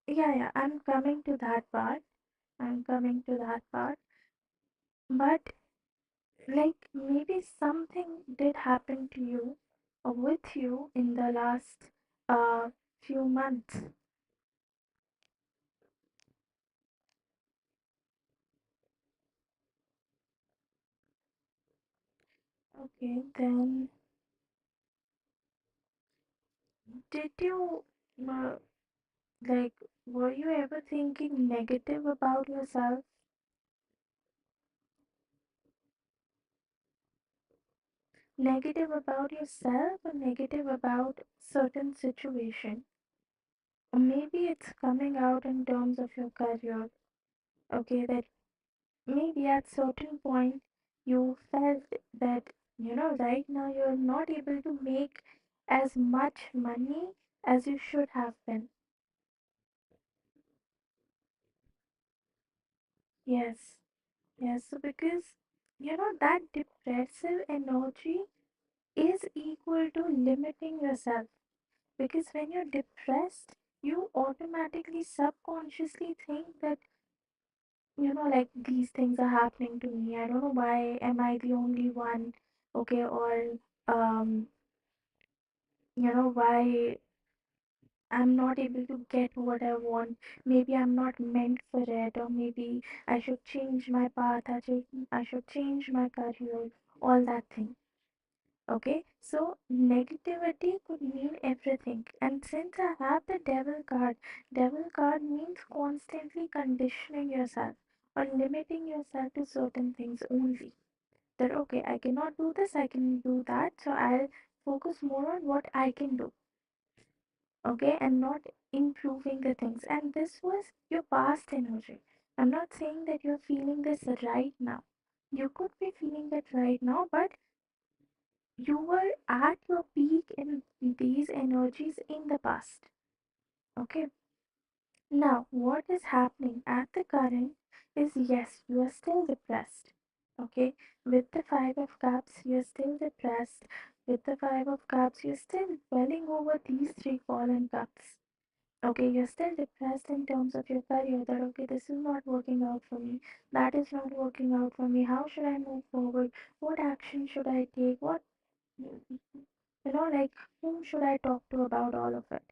Yeah, yeah, I'm coming to that part. I'm coming to that part. But like maybe something did happen to you or with you in the last uh few months. Okay, then did you uh, like were you ever thinking negative about yourself? Negative about yourself or negative about certain situation? Or maybe it's coming out in terms of your career. Okay, that maybe at certain point you felt that right now you're not able to make as much money as you should have been. Yes, yes. So because that depressive energy is equal to limiting yourself, because when you're depressed you automatically subconsciously think that like these things are happening to me. I don't know why am I the only one. Okay, or um why I'm not able to get what I want. Maybe I'm not meant for it, or maybe I should change my path. I should change my career. All that thing. Okay, so negativity could mean everything. And since I have the devil card means constantly conditioning yourself or limiting yourself to certain things only. That okay, I cannot do this, I can do that, so I'll focus more on what I can do, okay, and not improving the things. And this was your past energy. I'm not saying that you're feeling this right now. You could be feeling that right now, but you were at your peak in these energies in the past. Okay, now what is happening at the current is yes, you are still depressed. Okay, with the Five of Cups, you're still depressed. With the Five of Cups, you're still dwelling over these three fallen cups. Okay, you're still depressed in terms of your career that okay, this is not working out for me, that is not working out for me. How should I move forward? What action should I take? What like whom should I talk to about all of it?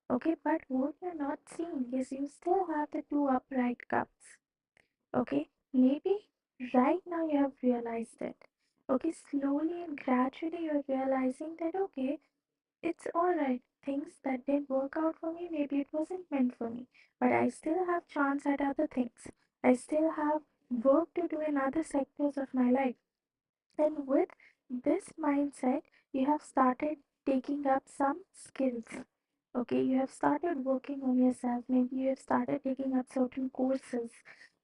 Okay, but what you're not seeing is you still have the two upright cups. Okay, maybe right now you have realized it. Okay, slowly and gradually you're realizing that okay, it's alright. Things that didn't work out for me, maybe it wasn't meant for me. But I still have chance at other things. I still have work to do in other sectors of my life. And with this mindset, you have started taking up some skills. Okay, you have started working on yourself. Maybe you have started taking up certain courses.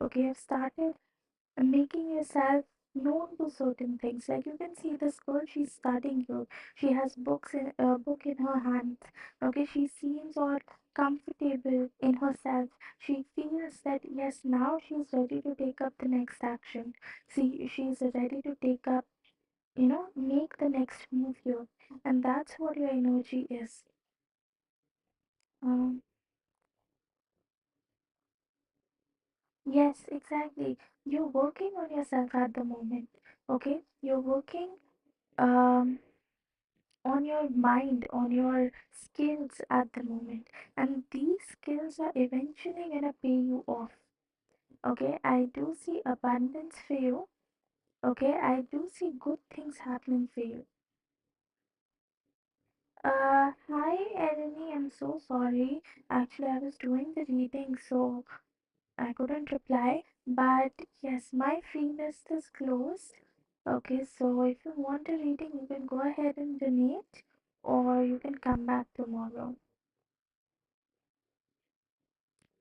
Okay, you have started making yourself known to certain things. Like you can see this girl, she's studying you. She has books in a book in her hands. Okay, she seems all comfortable in herself. She feels that yes, now she's ready to take up the next action. See, she's ready to take up, make the next move here. And that's what your energy is. Um, yes, exactly. You're working on yourself at the moment. Okay, you're working um on your mind, on your skills at the moment. And these skills are eventually gonna pay you off. Okay, I do see abundance for you. Okay, I do see good things happening for you. Hi, Eleni, I'm so sorry. Actually, I was doing the reading, so I couldn't reply. But yes, my free list is closed. Okay, so if you want a reading, you can go ahead and donate, or you can come back tomorrow.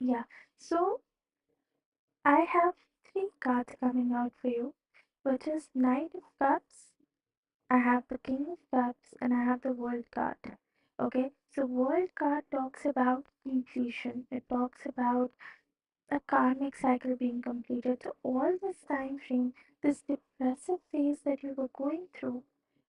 Yeah, so I have three cards coming out for you, which is Knight of Cups, I have the King of Cups, and I have the World card. Okay, so World card talks about completion. It talks about a karmic cycle being completed. So all this time frame, this depressive phase that you were going through,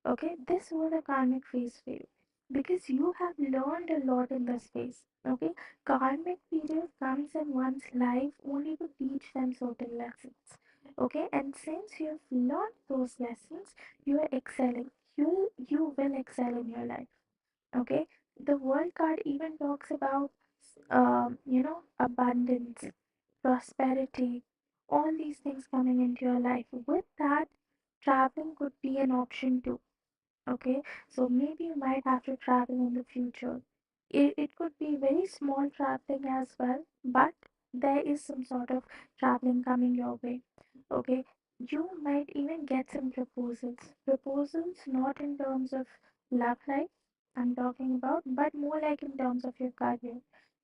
okay, this was a karmic phase for you because you have learned a lot in this phase. Okay, karmic period comes in one's life only to teach them certain lessons. Okay, and since you've learned those lessons, you are excelling. You will excel in your life. Okay, the world card even talks about abundance, prosperity, all these things coming into your life. With that, traveling could be an option too. Okay, so maybe you might have to travel in the future. It could be very small traveling as well, but there is some sort of traveling coming your way. Okay, you might even get some proposals. Proposals not in terms of love life, I'm talking about, but more like in terms of your career.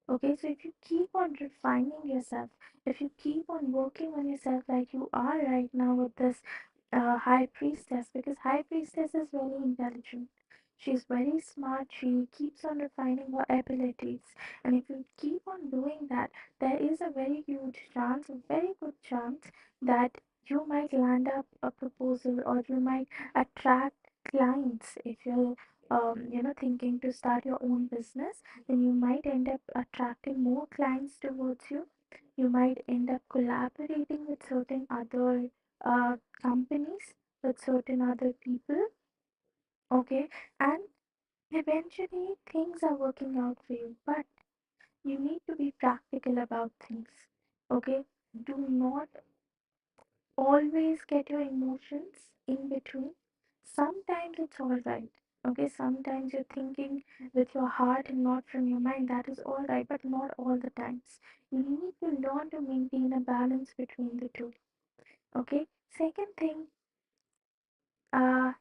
Okay, so if you keep on refining yourself, if you keep on working on yourself like you are right now with this high priestess, because high priestess is very intelligent, she's very smart, she keeps on refining her abilities, and if you keep on doing that, there is a very huge chance, a very good chance that you might land up a proposal or you might attract clients. If you're thinking to start your own business, then you might end up attracting more clients towards you. You might end up collaborating with certain other companies, with certain other people. Okay, and eventually things are working out for you, but you need to be practical about things. Okay, do not always get your emotions in between. Sometimes it's all right. Okay, sometimes you're thinking with your heart and not from your mind. That is all right, but not all the times. You need to learn to maintain a balance between the two. Okay, second thing, uh,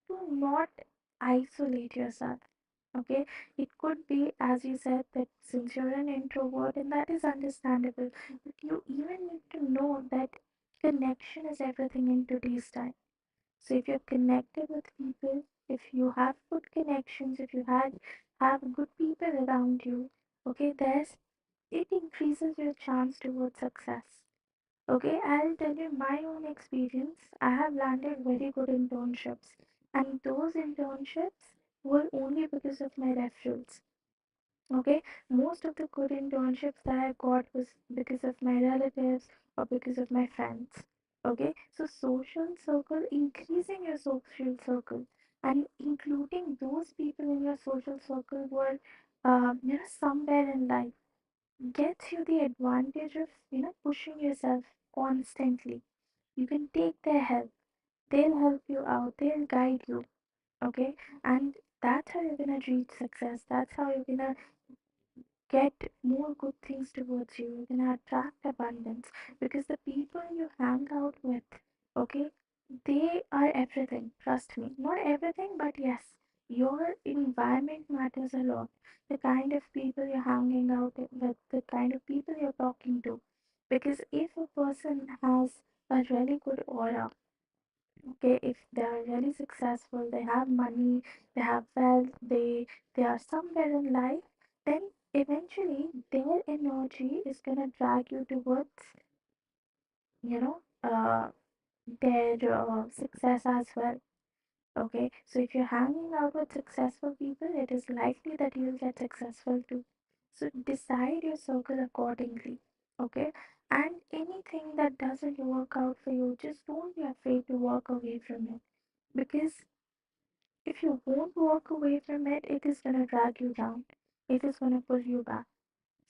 do not isolate yourself. Okay, it could be, as you said, that since you're an introvert, and that is understandable, but you even need to know that connection is everything in today's time. So if you're connected with people, if you have good connections, if you have good people around you, okay, there's it increases your chance towards success. Okay, I'll tell you my own experience. I have landed very good internships, and those internships were only because of my referrals. Okay, most of the good internships that I got was because of my relatives or because of my friends. Okay, so social circle, increasing your social circle and including those people in your social circle were, somewhere in life gets you the advantage of, pushing yourself constantly. You can take their help, they'll help you out, they'll guide you. Okay, and that's how you're gonna reach success. That's how you're gonna get more good things towards you. You're gonna attract abundance because the people you hang out with, okay, they are everything. Trust me. Not everything, but yes, your environment matters a lot. The kind of people you're hanging out with, the kind of people you're talking to. Because if a person has a really good aura, okay, if they are really successful, they have money, they have wealth, they are somewhere in life, then eventually their energy is gonna drag you towards, you know their success as well. Okay, so if you're hanging out with successful people, it is likely that you'll get successful too. So decide your circle accordingly. Okay, and anything that doesn't work out for you, just don't be afraid to walk away from it, because if you won't walk away from it, it is going to drag you down. It is going to pull you back.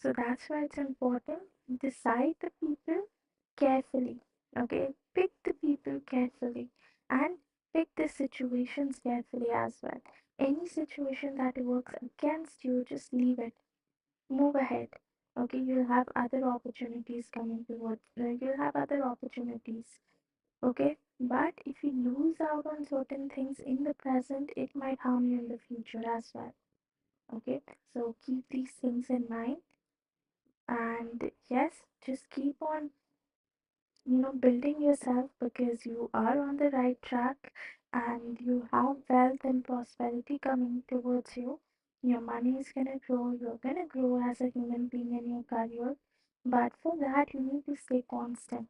So that's why it's important. Decide the people carefully. Okay? Pick the people carefully and pick the situations carefully as well. Any situation that works against you, just leave it. Move ahead. Okay? You'll have other opportunities coming towards. You'll have other opportunities. Okay, but if you lose out on certain things in the present, it might harm you in the future as well. Okay, so keep these things in mind, and yes, just keep on, building yourself because you are on the right track and you have wealth and prosperity coming towards you. Your money is gonna grow, you're gonna grow as a human being in your career, but for that, you need to stay constant.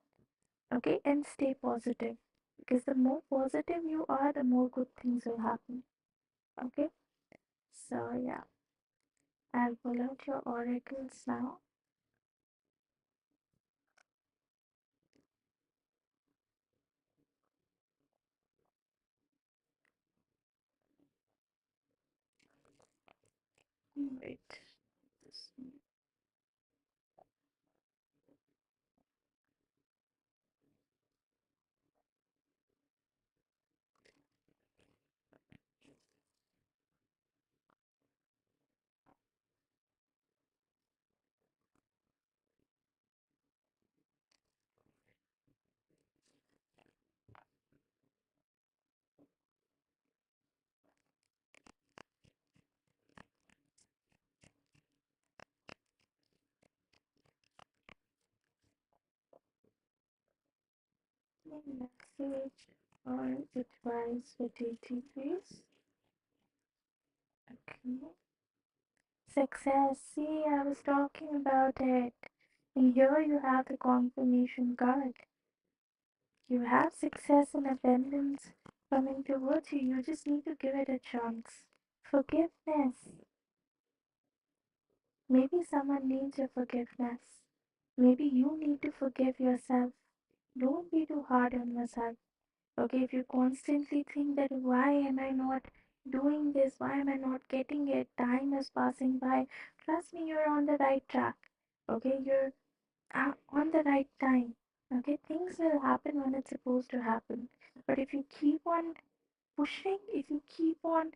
Okay, and stay positive because the more positive you are, the more good things will happen. Okay, so yeah, I'll pull out your oracles now. Wait, this message or advice for DT, please. Okay, success. See, I was talking about it, and here you have the confirmation card. You have success and abundance coming towards you. You just need to give it a chance. Forgiveness. Maybe someone needs your forgiveness. Maybe you need to forgive yourself. Don't be too hard on yourself. Okay, if you constantly think that why am I not doing this? Why am I not getting it? Time is passing by. Trust me, you're on the right track. Okay, you're on the right time. Okay, things will happen when it's supposed to happen. But if you keep on pushing, if you keep on,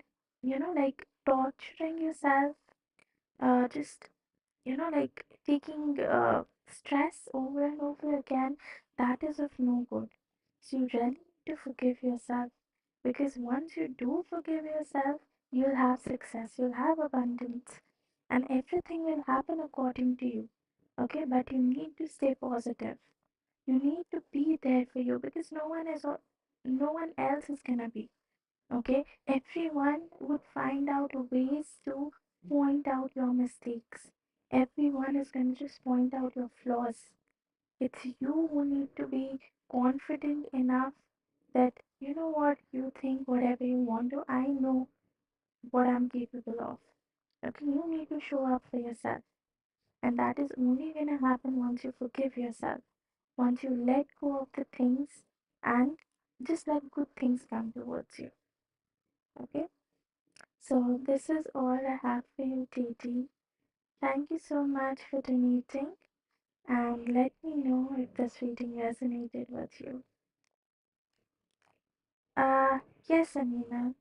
like torturing yourself, just, like taking stress over and over again, that is of no good. So you really need to forgive yourself, because once you do forgive yourself, you'll have success, you'll have abundance, and everything will happen according to you. Okay, but you need to stay positive. You need to be there for you, because no one else is gonna be. Okay, everyone would find out ways to point out your mistakes. Everyone is going to just point out your flaws. It's you who need to be confident enough that, you know what, you think whatever you want to, I know what I'm capable of. Okay, you need to show up for yourself. And that is only going to happen once you forgive yourself, once you let go of the things and just let good things come towards you. Okay. So this is all I have for you, Titi. Thank you so much for donating, and let me know if this reading resonated with you. Uh, yes, Amina.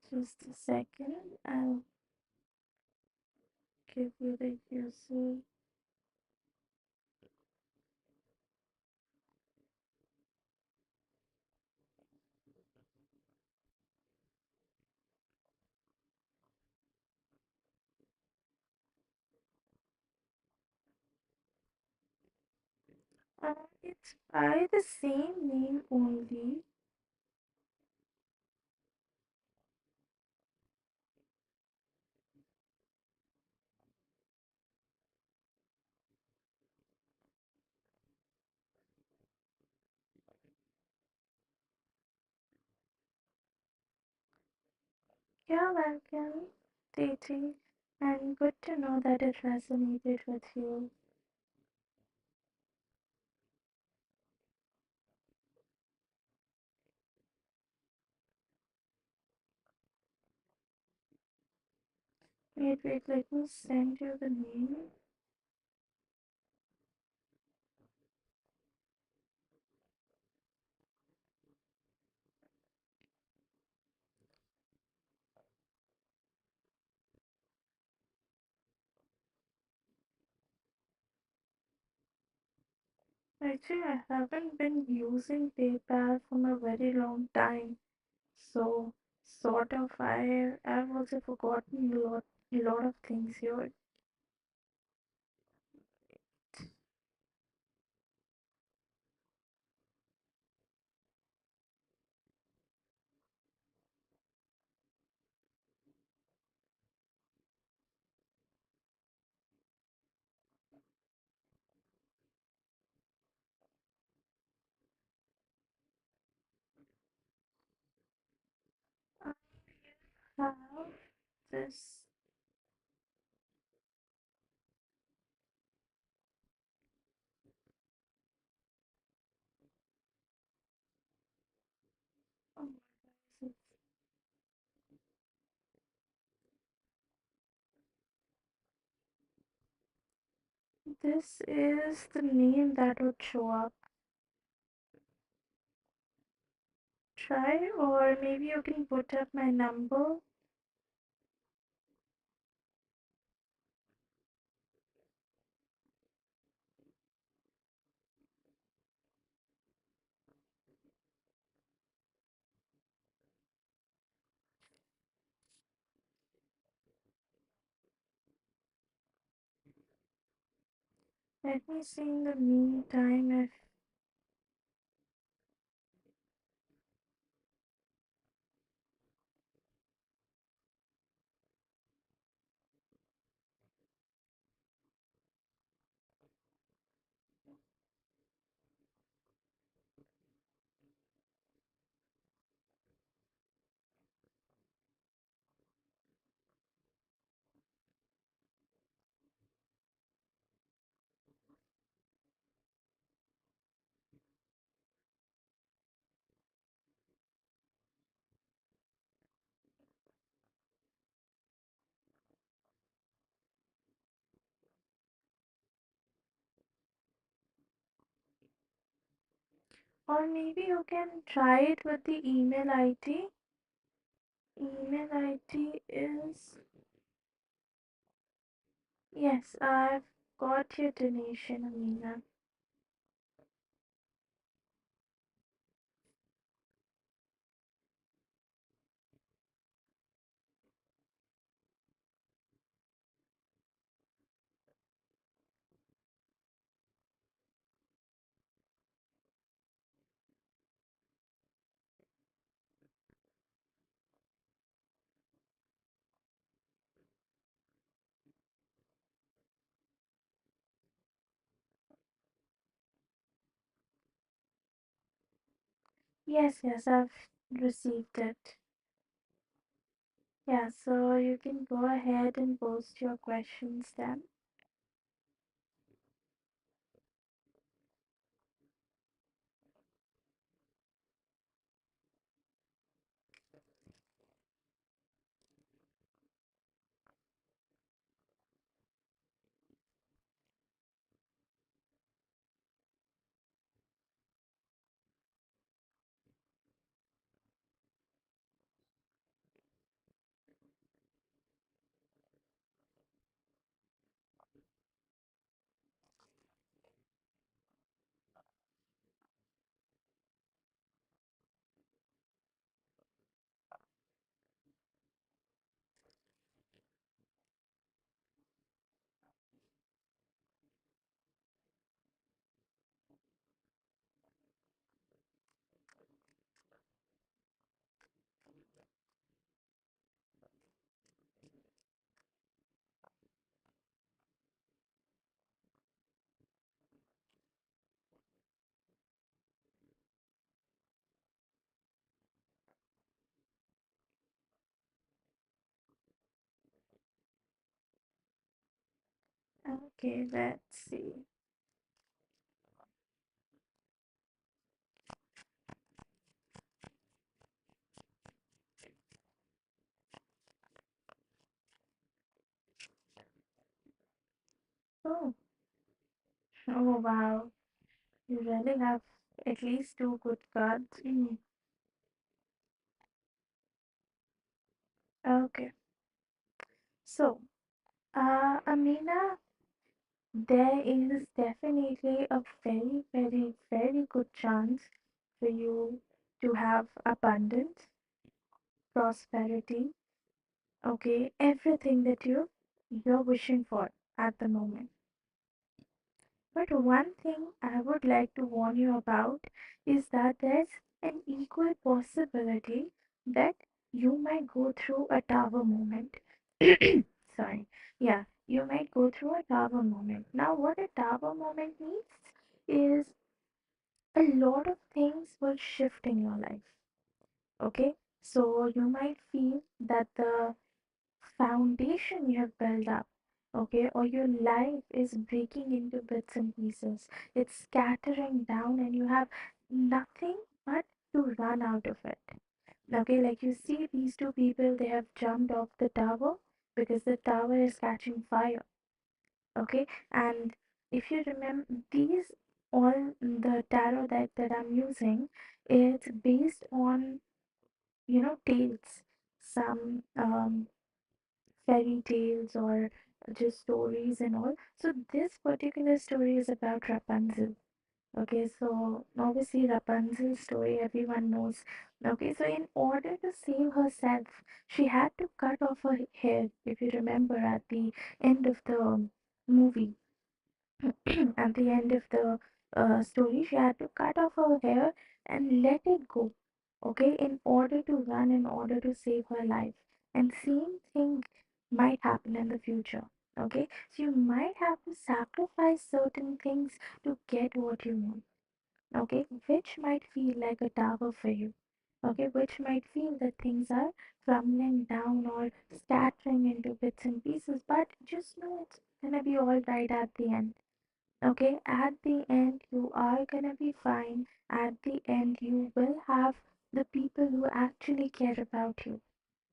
Just a second. I'll give you the user. It's by the same name only. You're welcome, Titi, and good to know that it resonated with you. Wait, let me send you the name. Actually, I haven't been using PayPal for a very long time, so sort of I've also forgotten a lot of things here. I have this. Oh my gosh, this is the name that would show up. Try, or maybe you can put up my number. Let me see in the meantime if or maybe you can try it with the email ID. Email ID is, yes, I've got your donation, Amina. Yes, yes, I've received it. Yeah, so you can go ahead and post your questions then. Okay, let's see. Oh, oh wow. You really have at least two good cards. Mm. Okay. So, Amina, there is definitely a very, very, very good chance for you to have abundance, prosperity, okay, everything that you're wishing for at the moment. But one thing I would like to warn you about is that there's an equal possibility that you might go through a tower moment. Sorry. Yeah, you might go through a tower moment. Now, what a tower moment means is a lot of things will shift in your life. Okay? So, you might feel that the foundation you have built up, okay, or your life is breaking into bits and pieces. It's scattering down, and you have nothing but to run out of it. Okay, like you see these two people, they have jumped off the tower because the tower is catching fire. Okay, and if you remember these, all the tarot that I'm using, it's based on, tales, some fairy tales or just stories and all. So this particular story is about Rapunzel. Okay, so obviously Rapunzel's story everyone knows. Okay, so in order to save herself, she had to cut off her hair, if you remember at the end of the movie. At the end of the story, she had to cut off her hair and let it go, okay, in order to run, in order to save her life. And same thing might happen in the future, okay? So you might have to sacrifice certain things to get what you want, okay? Which might feel like a tower for you, okay? Which might feel that things are crumbling down or scattering into bits and pieces, but just know it's gonna be all right at the end. Okay, at the end, you are gonna be fine. At the end, you will have the people who actually care about you.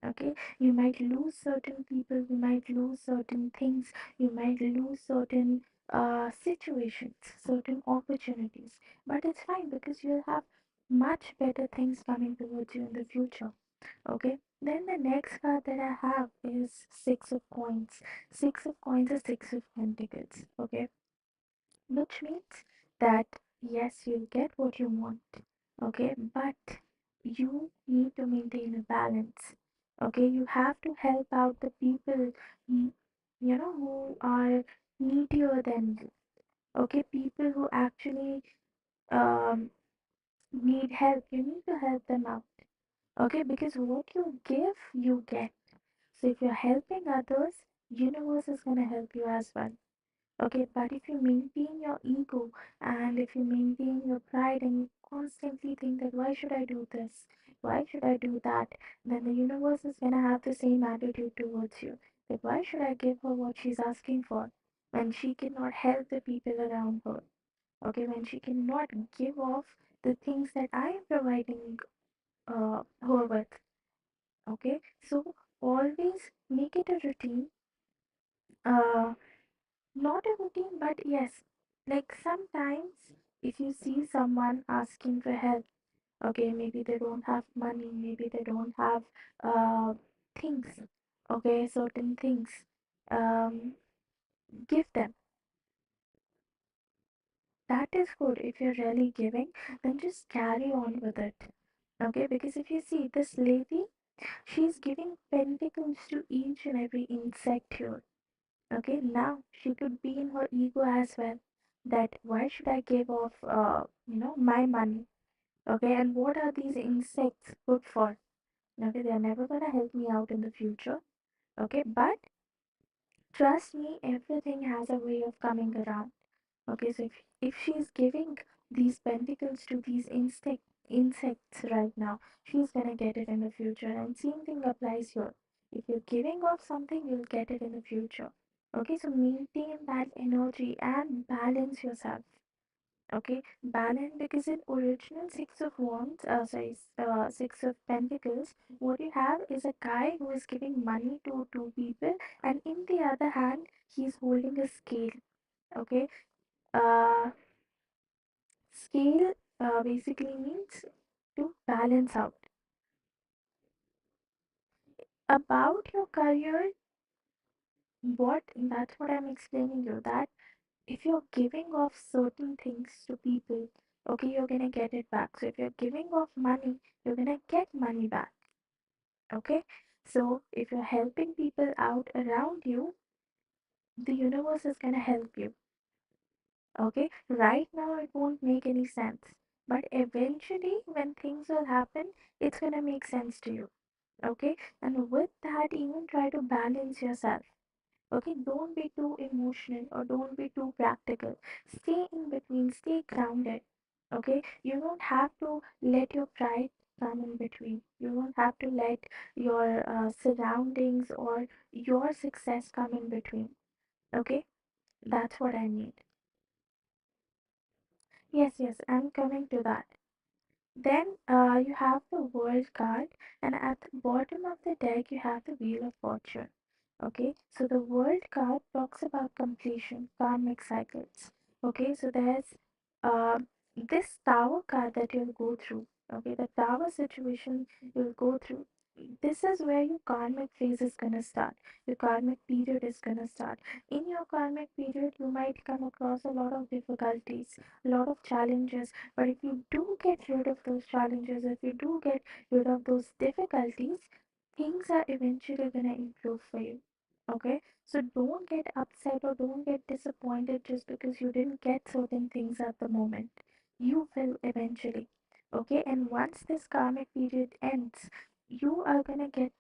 Okay, you might lose certain people, you might lose certain things, you might lose certain situations, certain opportunities, but it's fine because you'll have much better things coming towards you in the future. Okay, Then the next card that I have is Six of Coins. Six of Coins is Six of Pentacles. Okay, which means that yes, you'll get what you want. Okay, but you need to maintain a balance. Okay, you have to help out the people, mm, who are needier than you. Okay, people who actually um, need help. You need to help them out. Okay, because what you give, you get. So if you're helping others, universe is gonna help you as well. Okay, but if you maintain your ego and if you maintain your pride and you constantly think that why should I do this? Why should I do that? Then the universe is gonna have the same attitude towards you. That why should I give her what she's asking for when she cannot help the people around her? Okay, when she cannot give off the things that I am providing her with. Okay, so always make it a routine. Uh, Not a routine, but yes, like sometimes if you see someone asking for help, okay, maybe they don't have money, maybe they don't have uh, things, okay, certain things, um, give them. That is good. If you're really giving, then just carry on with it, okay, because if you see this lady, she's giving pentacles to each and every insect here. Okay, now she could be in her ego as well. That why should I give off, my money? Okay, and what are these insects good for? Okay, they're never gonna help me out in the future. Okay, but trust me, everything has a way of coming around. Okay, so if she's giving these pentacles to these insects right now, she's gonna get it in the future. And same thing applies here. If you're giving off something, you'll get it in the future. Okay, so maintain that energy and balance yourself. Okay, balance because in original Six of Pentacles, what you have is a guy who is giving money to two people, and in the other hand, he's holding a scale. Okay, uh, scale basically means to balance out. About your career, that's what I'm explaining you that if you're giving off certain things to people, okay, you're gonna get it back. So if you're giving off money, you're gonna get money back. Okay, so if you're helping people out around you, the universe is gonna help you. Okay, right now it won't make any sense, but eventually when things will happen, it's gonna make sense to you. Okay, and with that, even try to balance yourself. Okay, don't be too emotional or don't be too practical. Stay in between, stay grounded. Okay, you don't have to let your pride come in between. You don't have to let your surroundings or your success come in between. Okay, that's what I mean. Yes, yes, I'm coming to that. Then you have the world card, and at the bottom of the deck, you have the wheel of fortune. Okay, so the world card talks about completion, karmic cycles. Okay, so there's uh, this tower card that you'll go through. Okay, the tower situation you'll go through. This is where your karmic phase is gonna start. Your karmic period is gonna start. In your karmic period, you might come across a lot of difficulties, a lot of challenges, but if you do get rid of those challenges, if you do get rid of those difficulties, things are eventually going to improve for you. Okay, so don't get upset or don't get disappointed just because you didn't get certain things at the moment. You will eventually. Okay, and once this karmic period ends, you are going to get,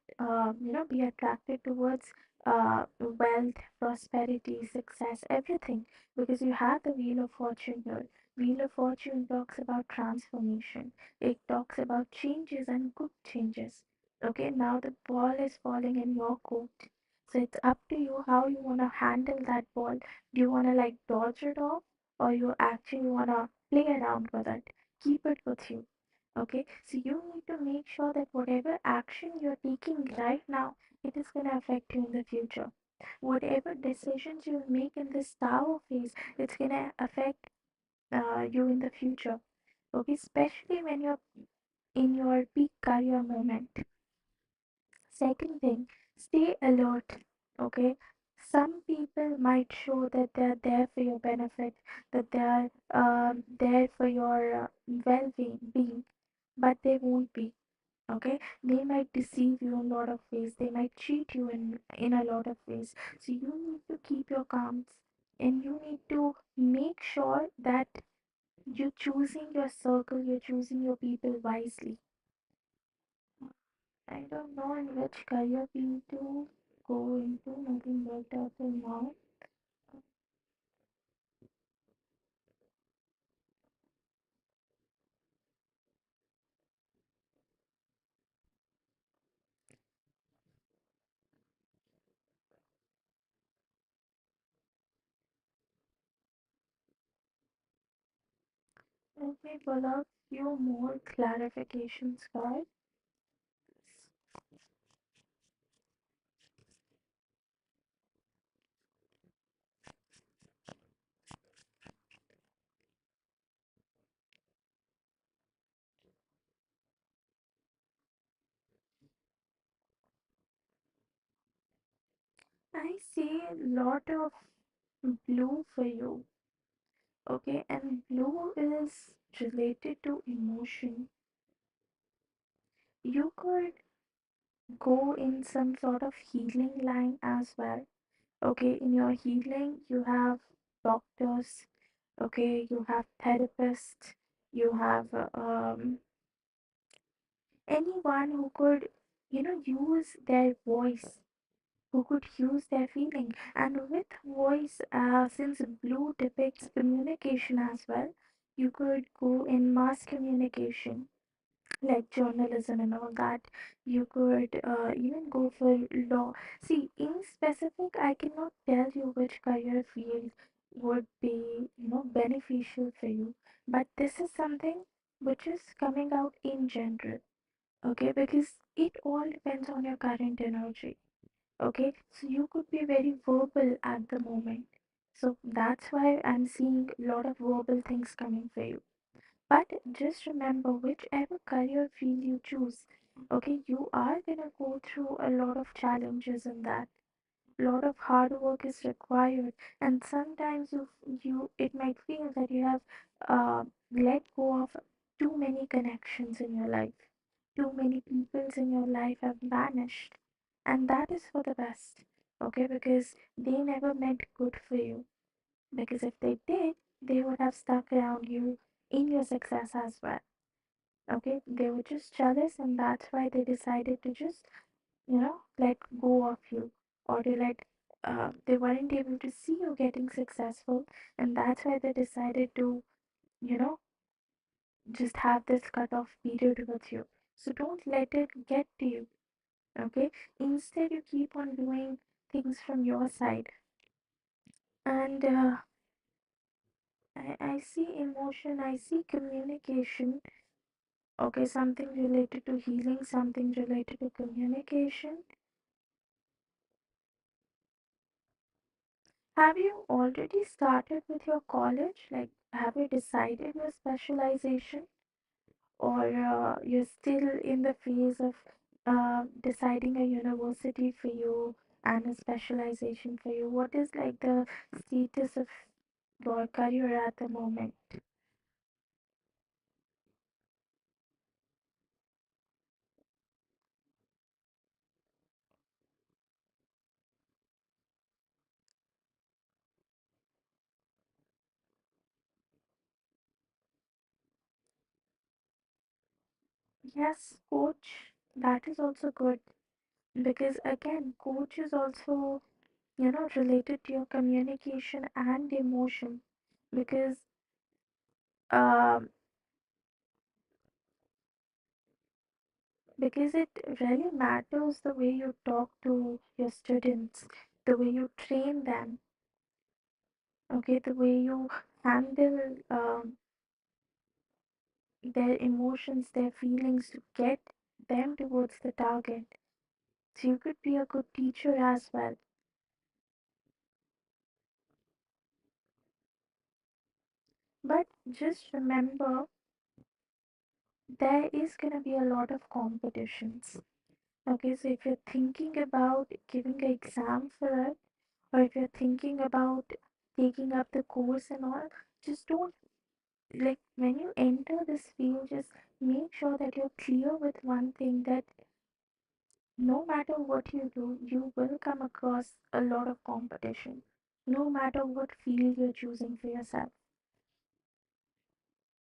be attracted towards wealth, prosperity, success, everything because you have the Wheel of Fortune here. Wheel of Fortune talks about transformation, it talks about changes and good changes. Okay, now the ball is falling in your court. So it's up to you how you want to handle that ball. Do you want to like dodge it off or you actually want to play around with it? Keep it with you. Okay, so you need to make sure that whatever action you're taking right now, it is going to affect you in the future. Whatever decisions you make in this tower phase, it's going to affect you in the future. Okay, especially when you're in your peak career moment. Second thing, stay alert. Okay, some people might show that they are there for your benefit, that they are there for your well-being, but they won't be. Okay, they might deceive you in a lot of ways. They might cheat you in a lot of ways. So you need to keep your calms, and you need to make sure that you're choosing your circle, you're choosing your people wisely. I don't know in which career field to go into, nothing worked out till now. Let me pull out few more clarifications, guys. I see a lot of blue for you, okay, and blue is related to emotion. You could go in some sort of healing line as well. Okay, in your healing, you have doctors, okay, you have therapists, you have anyone who could, use their voice, who could use their feeling. And with voice, since blue depicts communication as well, you could go in mass communication like journalism and all that. You could even go for law. See, in specific, I cannot tell you which career field would be, beneficial for you. But this is something which is coming out in general, okay? Because it all depends on your current energy, okay? So you could be very verbal at the moment. So that's why I'm seeing a lot of verbal things coming for you. But just remember, whichever career field you choose, okay, you are gonna go through a lot of challenges in that. A lot of hard work is required, and sometimes you it might feel that you have let go of too many connections in your life. Too many peoples in your life have vanished, and that is for the best. Okay, because they never meant good for you. Because if they did, they would have stuck around you in your success as well. Okay, they were just jealous, and that's why they decided to just, let go of you, or they weren't able to see you getting successful, and that's why they decided to, you know, just have this cut-off period with you. So don't let it get to you. Okay, instead you keep on doing things from your side, and I see emotion, I see communication. Okay, something related to healing, something related to communication. Have you already started with your college? Like, have you decided your specialization, or you're still in the phase of deciding a university for you and a specialization for you? What is like the status of your career at the moment? Yes, coach, that is also good, because again, coach is also, related to your communication and emotion, because um because it really matters the way you talk to your students, the way you train them, okay, the way you handle their emotions, their feelings to get them towards the target. So you could be a good teacher as well. But just remember, there is going to be a lot of competitions. Okay, so if you're thinking about giving an exam for it, or if you're thinking about taking up the course and all, just don't, like, when you enter this field, just make sure that you're clear with one thing, that no matter what you do, you will come across a lot of competition, no matter what field you're choosing for yourself.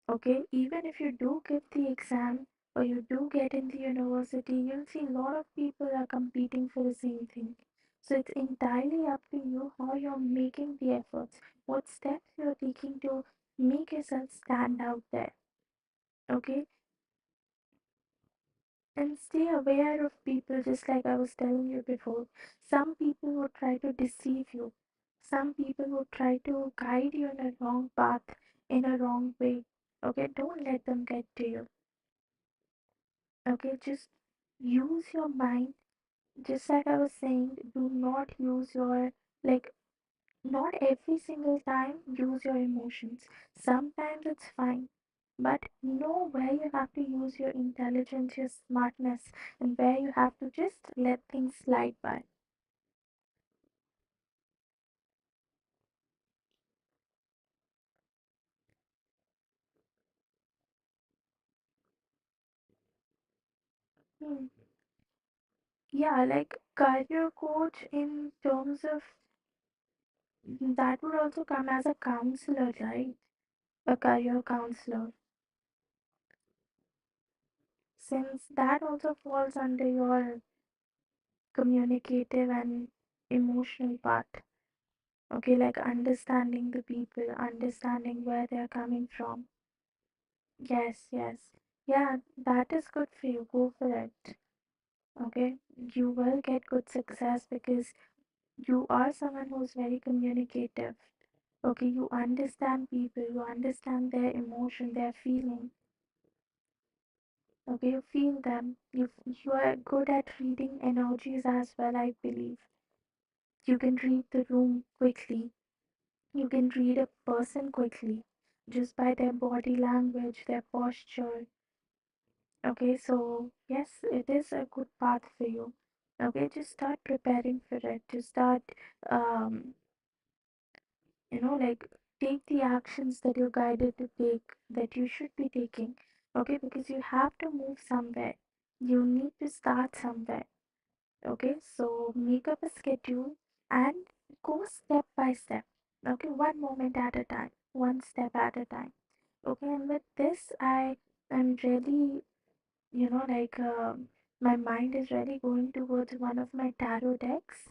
Okay, even if you do give the exam or you do get in the university, you'll see a lot of people are competing for the same thing. So it's entirely up to you how you're making the efforts, what steps you're taking to make yourself stand out there. Okay, and stay aware of people, just like I was telling you before. Some people will try to deceive you, some people will try to guide you in a wrong path, in a wrong way. Okay, don't let them get to you. Okay, just use your mind. Just like I was saying, do not use your, like, not every single time use your emotions. Sometimes it's fine, but know where you have to use your intelligence, your smartness, and where you have to just let things slide by. Hmm. Yeah, like career coach in terms of that would also come as a counselor, right? A career counselor, since that also falls under your communicative and emotional part. Okay, like understanding the people, understanding where they're coming from. Yes, yes. Yeah, that is good for you. Go for it. Okay, you will get good success because you are someone who's very communicative. Okay, you understand people, you understand their emotion, their feeling. Okay, you feel them. You are good at reading energies as well, I believe. You can read the room quickly. You can read a person quickly just by their body language, their posture. Okay, so yes, it is a good path for you. Okay, just start preparing for it. Just start, um, like, take the actions that you're guided to take, that you should be taking. Okay, because you have to move somewhere. You need to start somewhere. Okay, so make up a schedule and go step by step. Okay, one moment at a time, one step at a time. Okay, and with this, I am really, like, my mind is really going towards one of my tarot decks.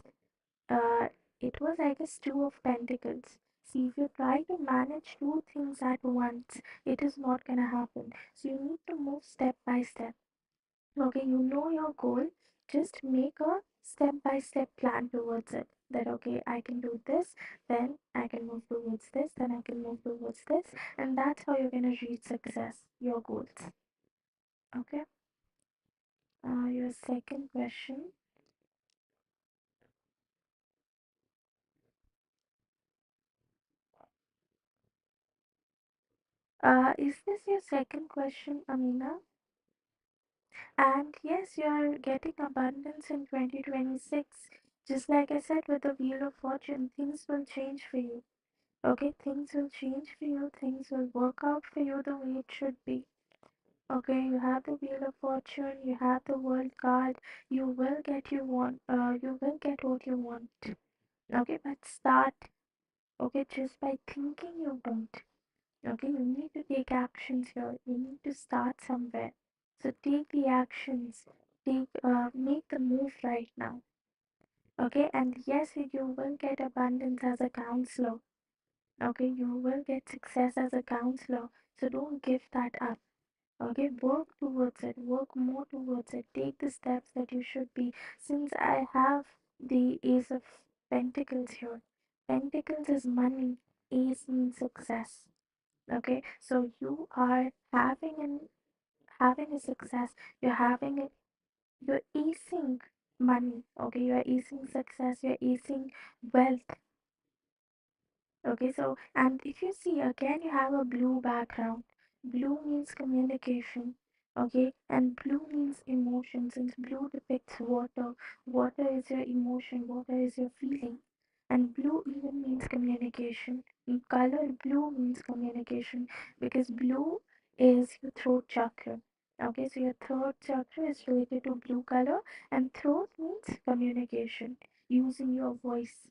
Uh, it was, I guess, Two of Pentacles. See, if you try to manage two things at once, it is not gonna happen. So you need to move step by step. Okay, you know your goal, just make a step by step plan towards it. That okay, I can do this, then I can move towards this, then I can move towards this, and that's how you're gonna reach success, your goals. Okay, your second question. Is this your second question, Amina? And yes, you're getting abundance in 2026. Just like I said with the Wheel of Fortune, things will change for you. Okay, things will change for you, things will work out for you the way it should be. Okay, you have the Wheel of Fortune, you have the World card, you will get what you want. Okay, but start. Okay, just by thinking you don't. Okay, you need to take actions here. You need to start somewhere. So take the actions. Make the move right now. Okay, and yes, you will get abundance as a counselor. Okay, you will get success as a counselor. So don't give that up. Okay, work towards it, work more towards it, take the steps that you should be. Since I have the Ace of Pentacles here, Pentacles is money, Ace means success. Okay, so you are having a success, you're having it, you're acing money. Okay, you're acing success, you're acing wealth. Okay, so, and if you see again, you have a blue background. Blue means communication. Okay, and blue means emotion, since blue depicts water. Water is your emotion, water is your feeling. And blue even means communication. In color blue means communication, because blue is your throat chakra. Okay, so your throat chakra is related to blue color, and throat means communication, using your voice.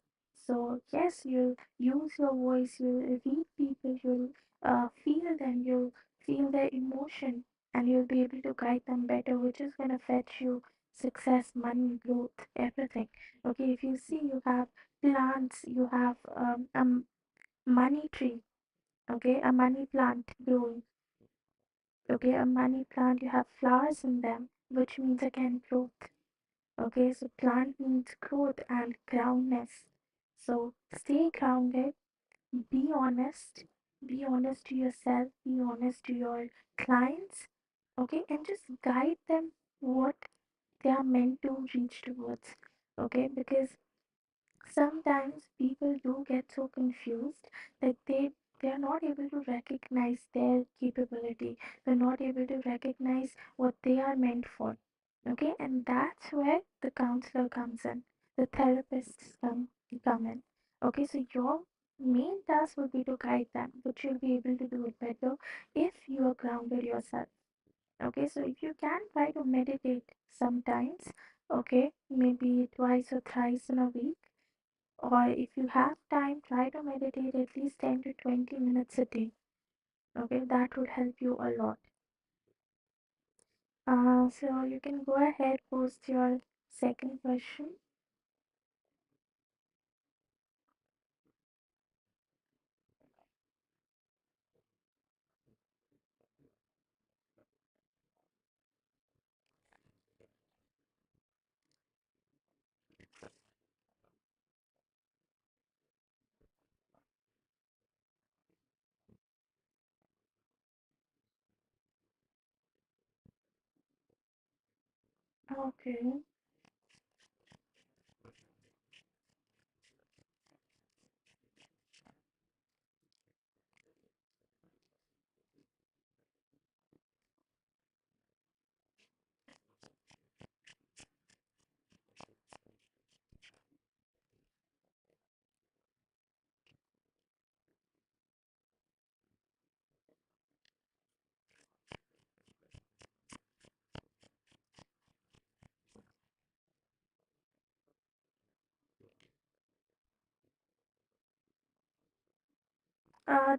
So yes, you'll use your voice, you'll read people, you'll feel them, you'll feel their emotion, and you'll be able to guide them better, which is going to fetch you success, money, growth, everything. Okay, if you see, you have plants, you have money tree, okay, a money plant growing, okay, a money plant, you have flowers in them, which means again growth. Okay, so plant means growth and groundness. So stay grounded, be honest, be honest to yourself, be honest to your clients, okay, and just guide them what they are meant to reach towards, okay, because sometimes people do get so confused that they are not able to recognize their capability, they're not able to recognize what they are meant for, okay, and that's where the counselor comes in, the therapists come in, okay, so your main task will be to guide them, but you'll be able to do it better if you are grounded yourself. Okay, so if you can try to meditate sometimes, okay, maybe twice or thrice in a week, or if you have time, try to meditate at least 10 to 20 minutes a day. Okay, that would help you a lot. So you can go ahead, post your second question. Okay,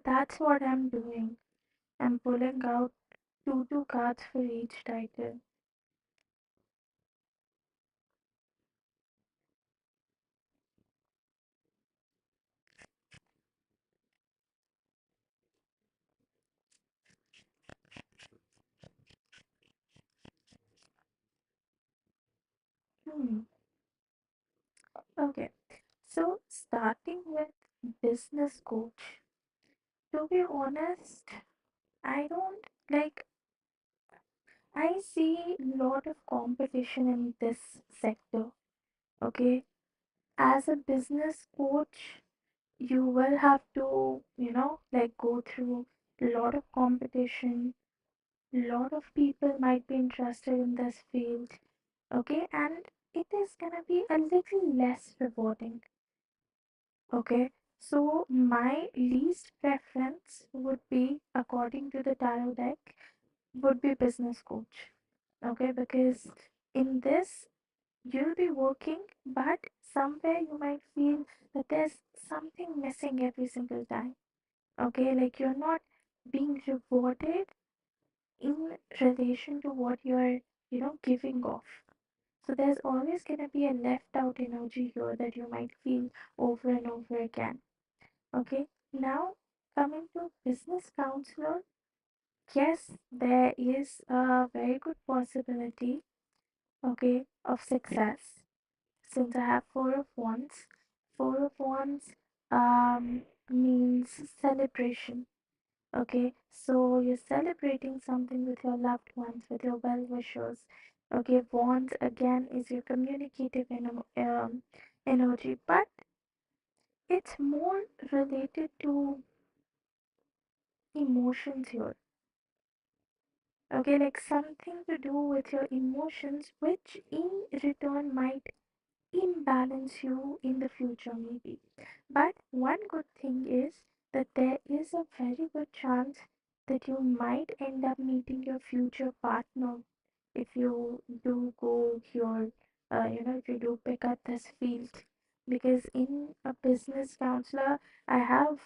that's what I'm doing. I'm pulling out two cards for each title. Hmm. Okay, so starting with business coach. To be honest, I don't like, I see a lot of competition in this sector. Okay, as a business coach, you will have to, like go through a lot of competition. A lot of people might be interested in this field. Okay, and it is gonna be a little less rewarding. Okay, so my least preference would be, according to the tarot deck, would be business coach. Okay, because in this you'll be working, but somewhere you might feel that there's something missing every single time. Okay, like you're not being rewarded in relation to what you're, giving off. So there's always gonna be a left out energy here that you might feel over and over again. Okay, now coming to business counselor, yes, there is a very good possibility, okay, of success. Since I have Four of Wands, Four of Wands means celebration. Okay, so you're celebrating something with your loved ones, with your well wishers. Okay, Wands again is your communicative energy, but it's more related to emotions here. Okay, like something to do with your emotions, which in return might imbalance you in the future, maybe. But one good thing is that there is a very good chance that you might end up meeting your future partner if you do go here, if you do pick up this field. Because in a business counselor, I have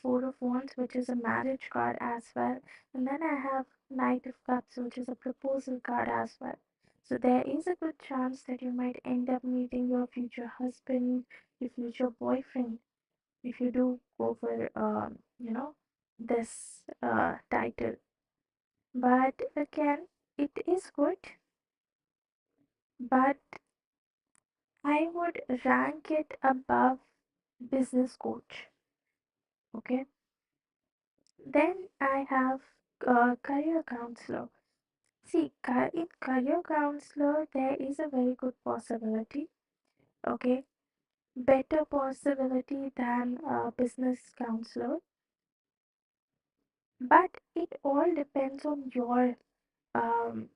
Four of Wands, which is a marriage card as well, and then I have Knight of Cups, which is a proposal card as well. So there is a good chance that you might end up meeting your future husband, your future boyfriend, if you do go for, this title. But again, it is good, but I would rank it above business coach. Okay. Then I have career counselor. See, in career counselor, there is a very good possibility. Okay, better possibility than a business counselor, but it all depends on your um,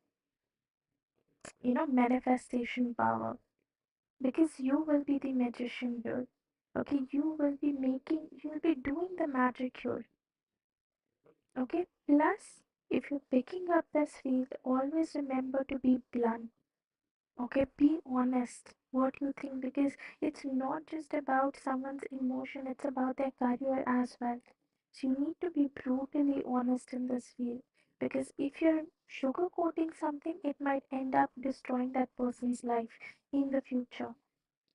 manifestation power, because you will be the magician here. Okay, you'll be doing the magic here. Okay, plus if you're picking up this field, always remember to be blunt. Okay, be honest what you think, because it's not just about someone's emotion, it's about their career as well. So you need to be brutally honest in this field, because if you're sugarcoating something, it might end up destroying that person's life in the future.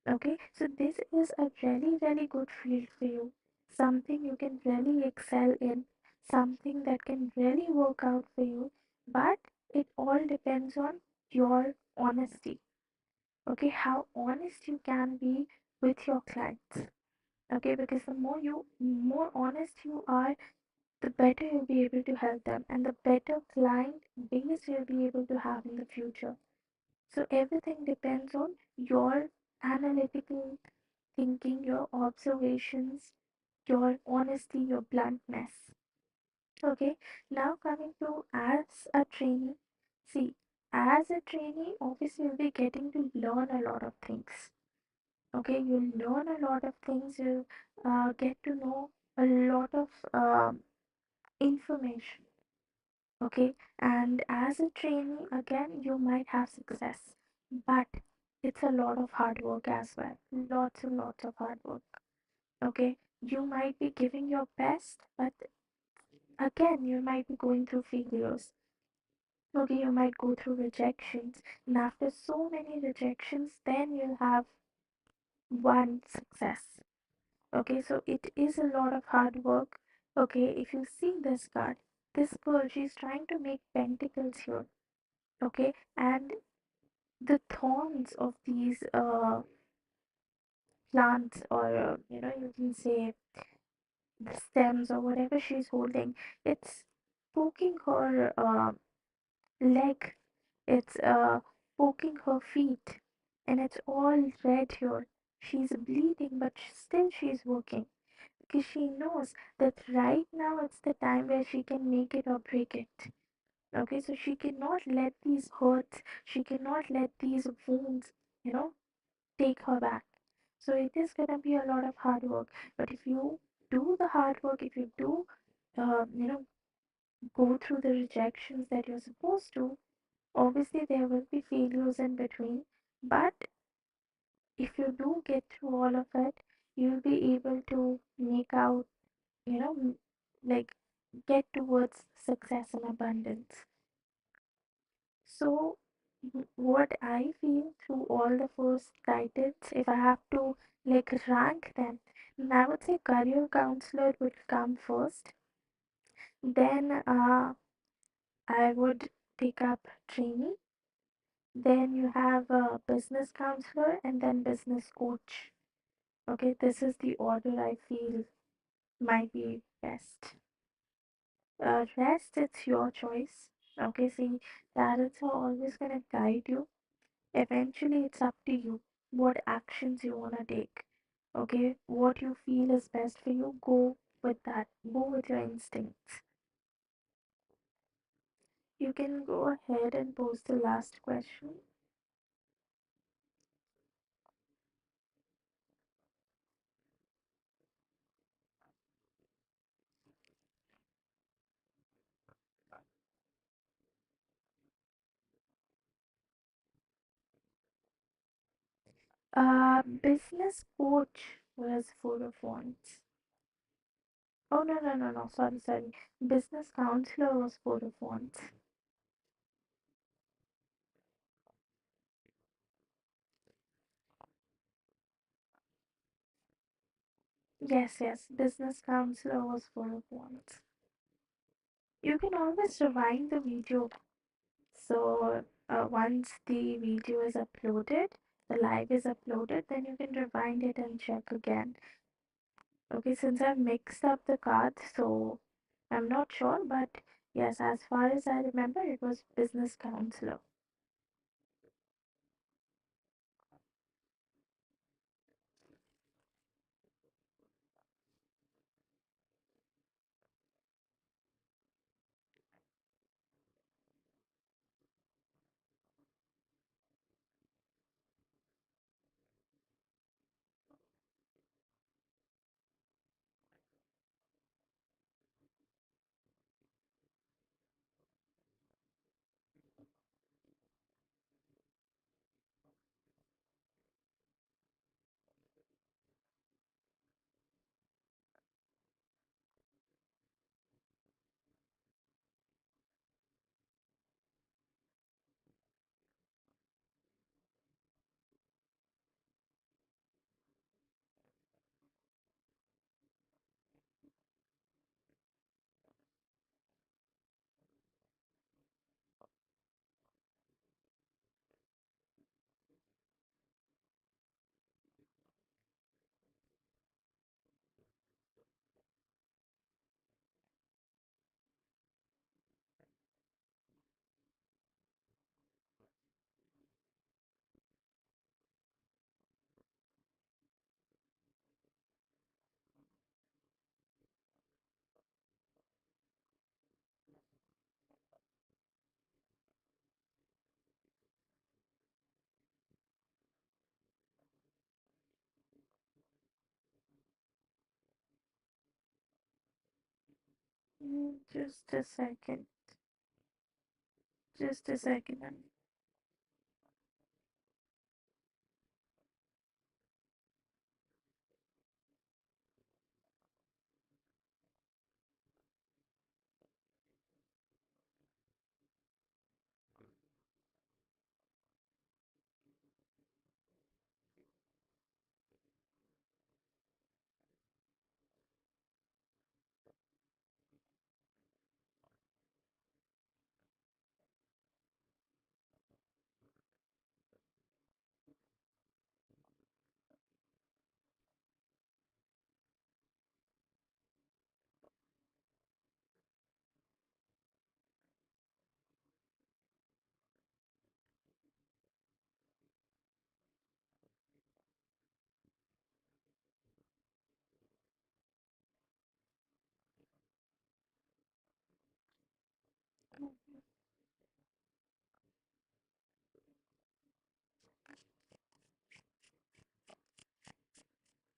Okay, so this is a really, really good field for you. Something you can really excel in, something that can really work out for you, but it all depends on your honesty. Okay, how honest you can be with your clients. Okay, because the more honest you are, the better you'll be able to help them, and the better client base you'll be able to have in the future. So everything depends on your analytical thinking, your observations, your honesty, your bluntness. Okay, now coming to as a trainee. See, as a trainee, obviously you'll be getting to learn a lot of things. Okay, you'll learn a lot of things, you'll get to know a lot of information. Okay, and as a trainee, again, you might have success, but it's a lot of hard work as well. Lots and lots of hard work. Okay, you might be giving your best, but again, you might be going through failures. Okay, you might go through rejections, and after so many rejections, then you'll have one success. Okay, so it is a lot of hard work. Okay, if you see this card, this girl, she's trying to make pentacles here. Okay, and the thorns of these plants, or you can say the stems or whatever she's holding, it's poking her leg, it's poking her feet, and it's all red here. She's bleeding, but still she's working, because she knows that right now it's the time where she can make it or break it. Okay, so she cannot let these hurts, she cannot let these wounds, you know, take her back. So it is gonna be a lot of hard work. But if you do the hard work, if you do, uh, you know, go through the rejections that you're supposed to, obviously there will be failures in between. But if you do get through all of it, you'll be able to make out, like get towards success and abundance. So, what I feel through all the first titles, if I have to like rank them, then I would say career counselor would come first. Then I would pick up trainee. Then you have a business counselor and then business coach. Okay, this is the order I feel might be best. Rest, it's your choice. Okay, see, tarot are always gonna guide you. Eventually, it's up to you what actions you want to take. Okay, what you feel is best for you, go with that. Go with your instincts. You can go ahead and pose the last question. Business coach was Four of Wands. Oh, no, no, no, no. Sorry, sorry. Business counselor was Four of Wands. Yes, yes. Business counselor was Four of Wands. You can always rewind the video. So, once the video is uploaded, the live is uploaded, then you can rewind it and check again. Okay, since I've mixed up the cards, so I'm not sure, but yes, as far as I remember, it was business counselor. Just a second. Just a second.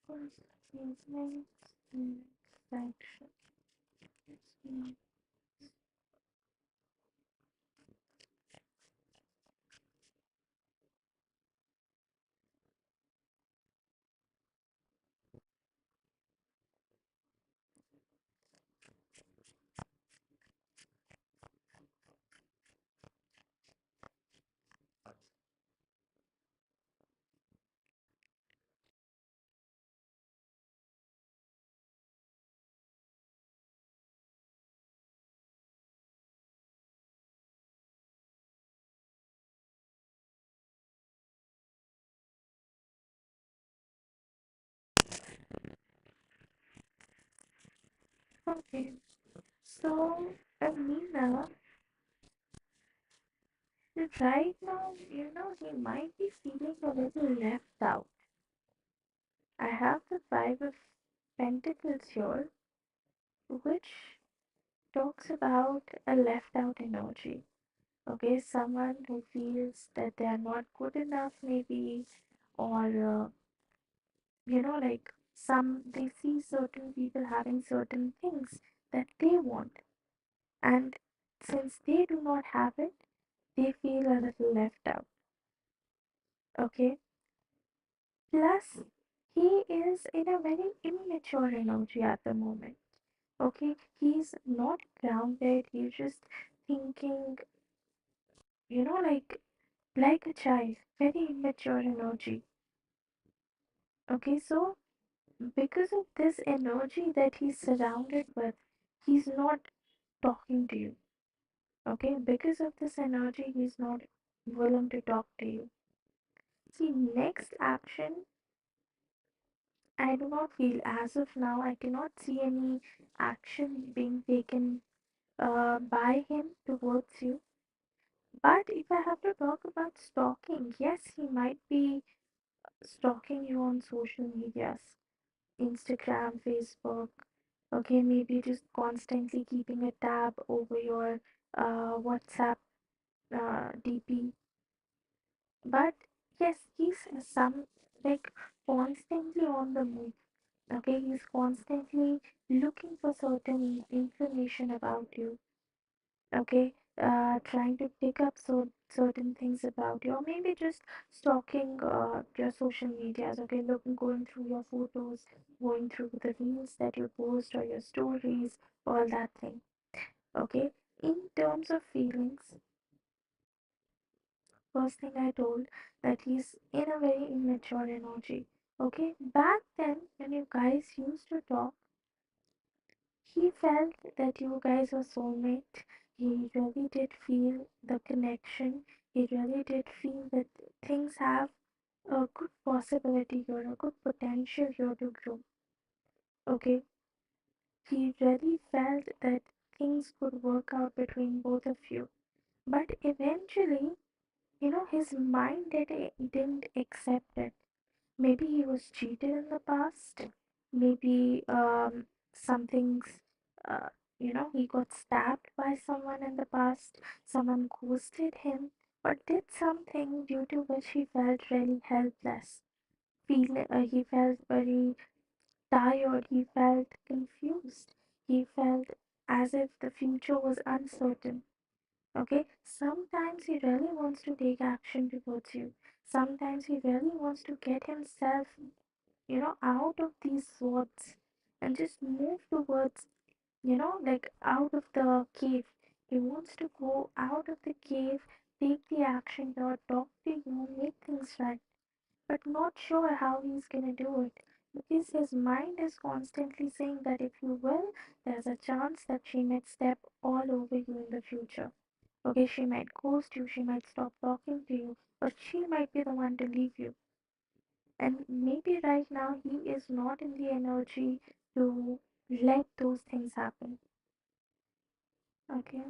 First evening, section. Okay, so Amina, right now, he might be feeling a little left out. I have the Five of Pentacles here, which talks about a left out energy. Okay, someone who feels that they are not good enough, maybe, or like some they see certain people having certain things that they want, and since they do not have it, they feel a little left out. Okay, plus he is in a very immature energy at the moment. Okay, he's not grounded, he's just thinking, like a child, very immature energy. Okay, so because of this energy that he's surrounded with, he's not talking to you. Okay, because of this energy, he's not willing to talk to you. See, next action, I do not feel as of now, I cannot see any action being taken by him towards you. But if I have to talk about stalking, yes, he might be stalking you on social medias, Instagram, Facebook. Okay, maybe just constantly keeping a tab over your WhatsApp DP. But yes, he's some like constantly on the move. Okay, he's constantly looking for certain information about you. Okay, trying to pick up certain things about you, or maybe just stalking your social medias. Okay, looking, going through your photos, going through the reels that you post or your stories, all that thing. Okay, in terms of feelings, first thing I told that he's in a very immature energy. Okay, back then when you guys used to talk, he felt that you guys were soulmate. He really did feel the connection. He really did feel that things have a good possibility here, a good potential here to grow. Okay, he really felt that things could work out between both of you. But eventually, his mind didn't accept it. Maybe he was cheated in the past. Maybe something's, uh, he got stabbed by someone in the past. Someone ghosted him or did something due to which he felt really helpless. He felt very tired. He felt confused. He felt as if the future was uncertain. Okay, sometimes he really wants to take action towards you. Sometimes he really wants to get himself, out of these swords and just move towards, like out of the cave. He wants to go out of the cave, take the action or talk to you, make things right, but not sure how he's gonna do it because his mind is constantly saying that if you will, there's a chance that she might step all over you in the future. Okay, she might ghost you, she might stop talking to you, or she might be the one to leave you. And maybe right now he is not in the energy to let those things happen. Okay.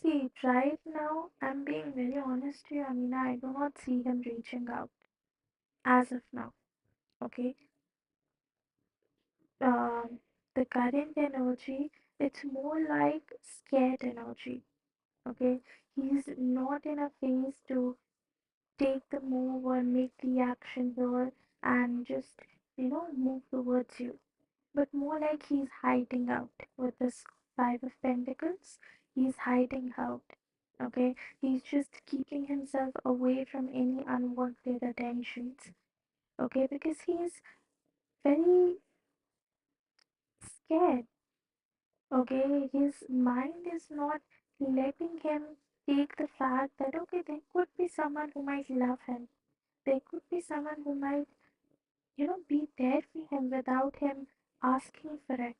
See, right now, I'm being very honest to you. I mean, I do not see him reaching out as of now. Okay. Um, the current energy, it's more like scared energy. Okay. He's not in a phase to take the move or make the action here and just, move towards you. But more like he's hiding out with this Five of Pentacles. He's hiding out. Okay, he's just keeping himself away from any unwanted attentions. Okay, because he's very scared. Okay, his mind is not letting him take the fact that okay, there could be someone who might love him. There could be someone who might be there for him without him asking for it.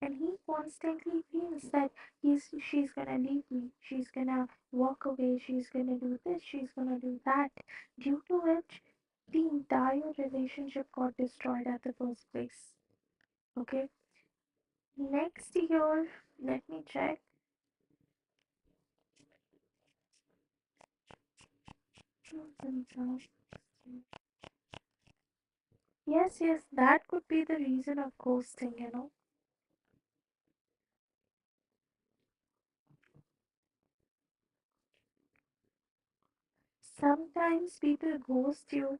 And he constantly feels that she's gonna leave me, she's gonna walk away, she's gonna do this, she's gonna do that, due to which the entire relationship got destroyed at the first place. Okay, next year, let me check. Yes, yes, that could be the reason of ghosting. Sometimes people ghost you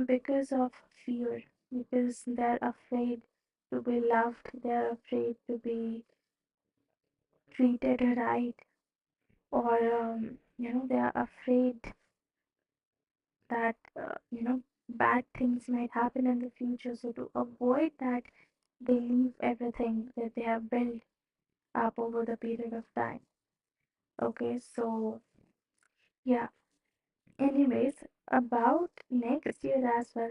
because of fear, because they're afraid to be loved, they're afraid to be treated right, or they're afraid that bad things might happen in the future. So to avoid that, they leave everything that they have built up over the period of time. Okay, so yeah. Anyways, about next year as well,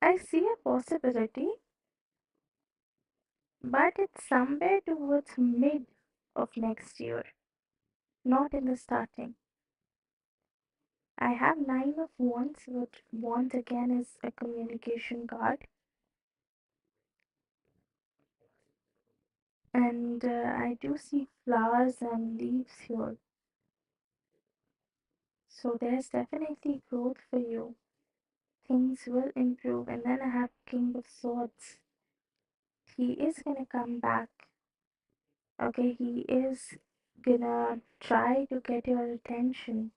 I see a possibility, but it's somewhere towards mid of next year, not in the starting. I have nine of wands, which wands again is a communication card, and I do see flowers and leaves here. So there's definitely growth for you. Things will improve, and then I have King of Swords. He is gonna come back. Okay, he is gonna try to get your attention,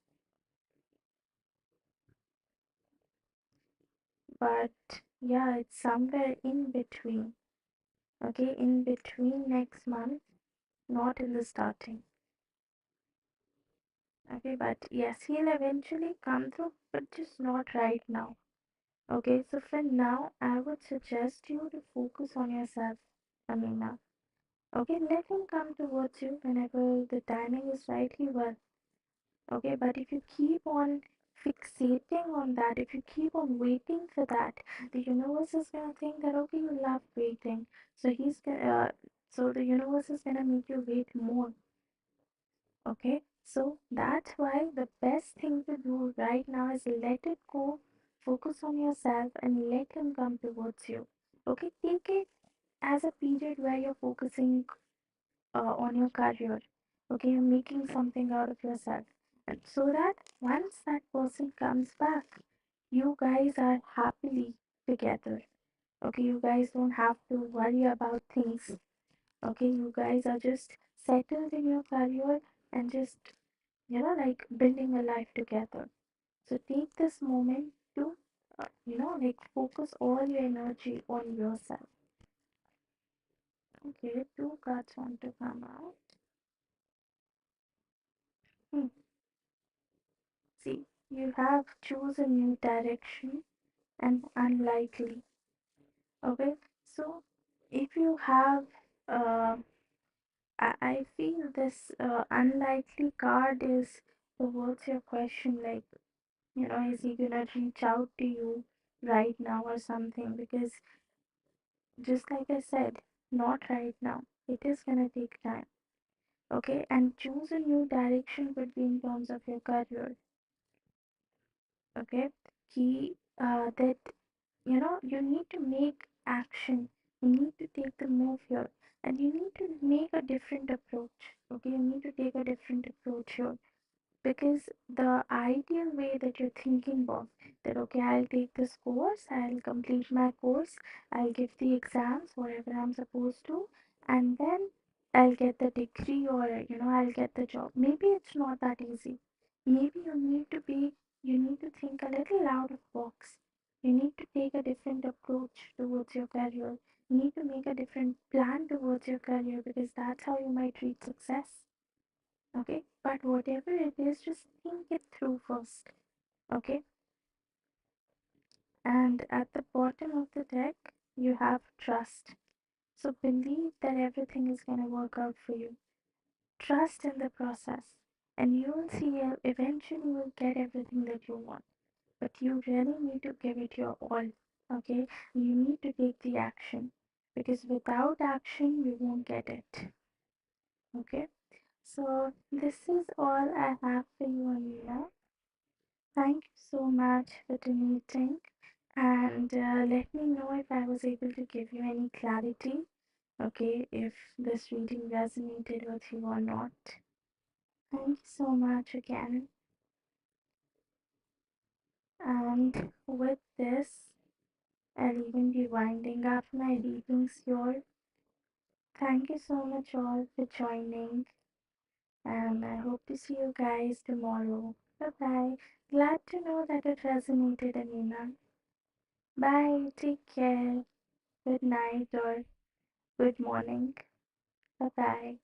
but yeah, it's somewhere in between. Okay, in between next month, not in the starting. Okay, but yes, he'll eventually come through, but just not right now. Okay, so for now, I would suggest you to focus on yourself, Amina. Okay, let him come towards you whenever the timing is right, he will. Okay, but if you keep on fixating on that, if you keep on waiting for that, the universe is gonna think that okay, you love waiting, so the universe is gonna make you wait more. Okay, so that's why the best thing to do right now is let it go, focus on yourself, and let him come towards you. Okay, take it as a period where you're focusing on your career. Okay, you're making something out of yourself, and so that once that person comes back, you guys are happily together. Okay, you guys don't have to worry about things. Okay, you guys are just settled in your career and just like building a life together. So take this moment to like focus all your energy on yourself. Okay, two cards want to come out. Hmm. See, you have choose a new direction and unlikely. Okay, so if you have, uh, I feel this unlikely card is towards your question, like, is he gonna reach out to you right now or something? Because just like I said, not right now. It is gonna take time. Okay, and choose a new direction could be in terms of your career. Okay, that you need to make action, you need to take the move here, and you need to make a different approach. Okay, you need to take a different approach here, because the ideal way that you're thinking of, that okay, I'll take this course, I'll complete my course, I'll give the exams whatever I'm supposed to, and then I'll get the degree, or I'll get the job. Maybe it's not that easy. Maybe you need to think a little out of box. You need to take a different approach towards your career. You need to make a different plan towards your career, because that's how you might reach success. Okay, but whatever it is, just think it through first. Okay, and at the bottom of the deck, you have trust. So believe that everything is going to work out for you. Trust in the process, and you will see eventually you will get everything that you want. But you really need to give it your all. Okay, you need to take the action, because without action, you won't get it. Okay, so this is all I have for you, Amina. Thank you so much for donating, and let me know if I was able to give you any clarity. Okay, if this reading resonated with you or not. Thank you so much again. And with this, I'll even be winding up my readings here. Thank you so much all for joining, and I hope to see you guys tomorrow. Bye bye. Glad to know that it resonated, Amina. Bye. Take care. Good night or good morning. Bye bye.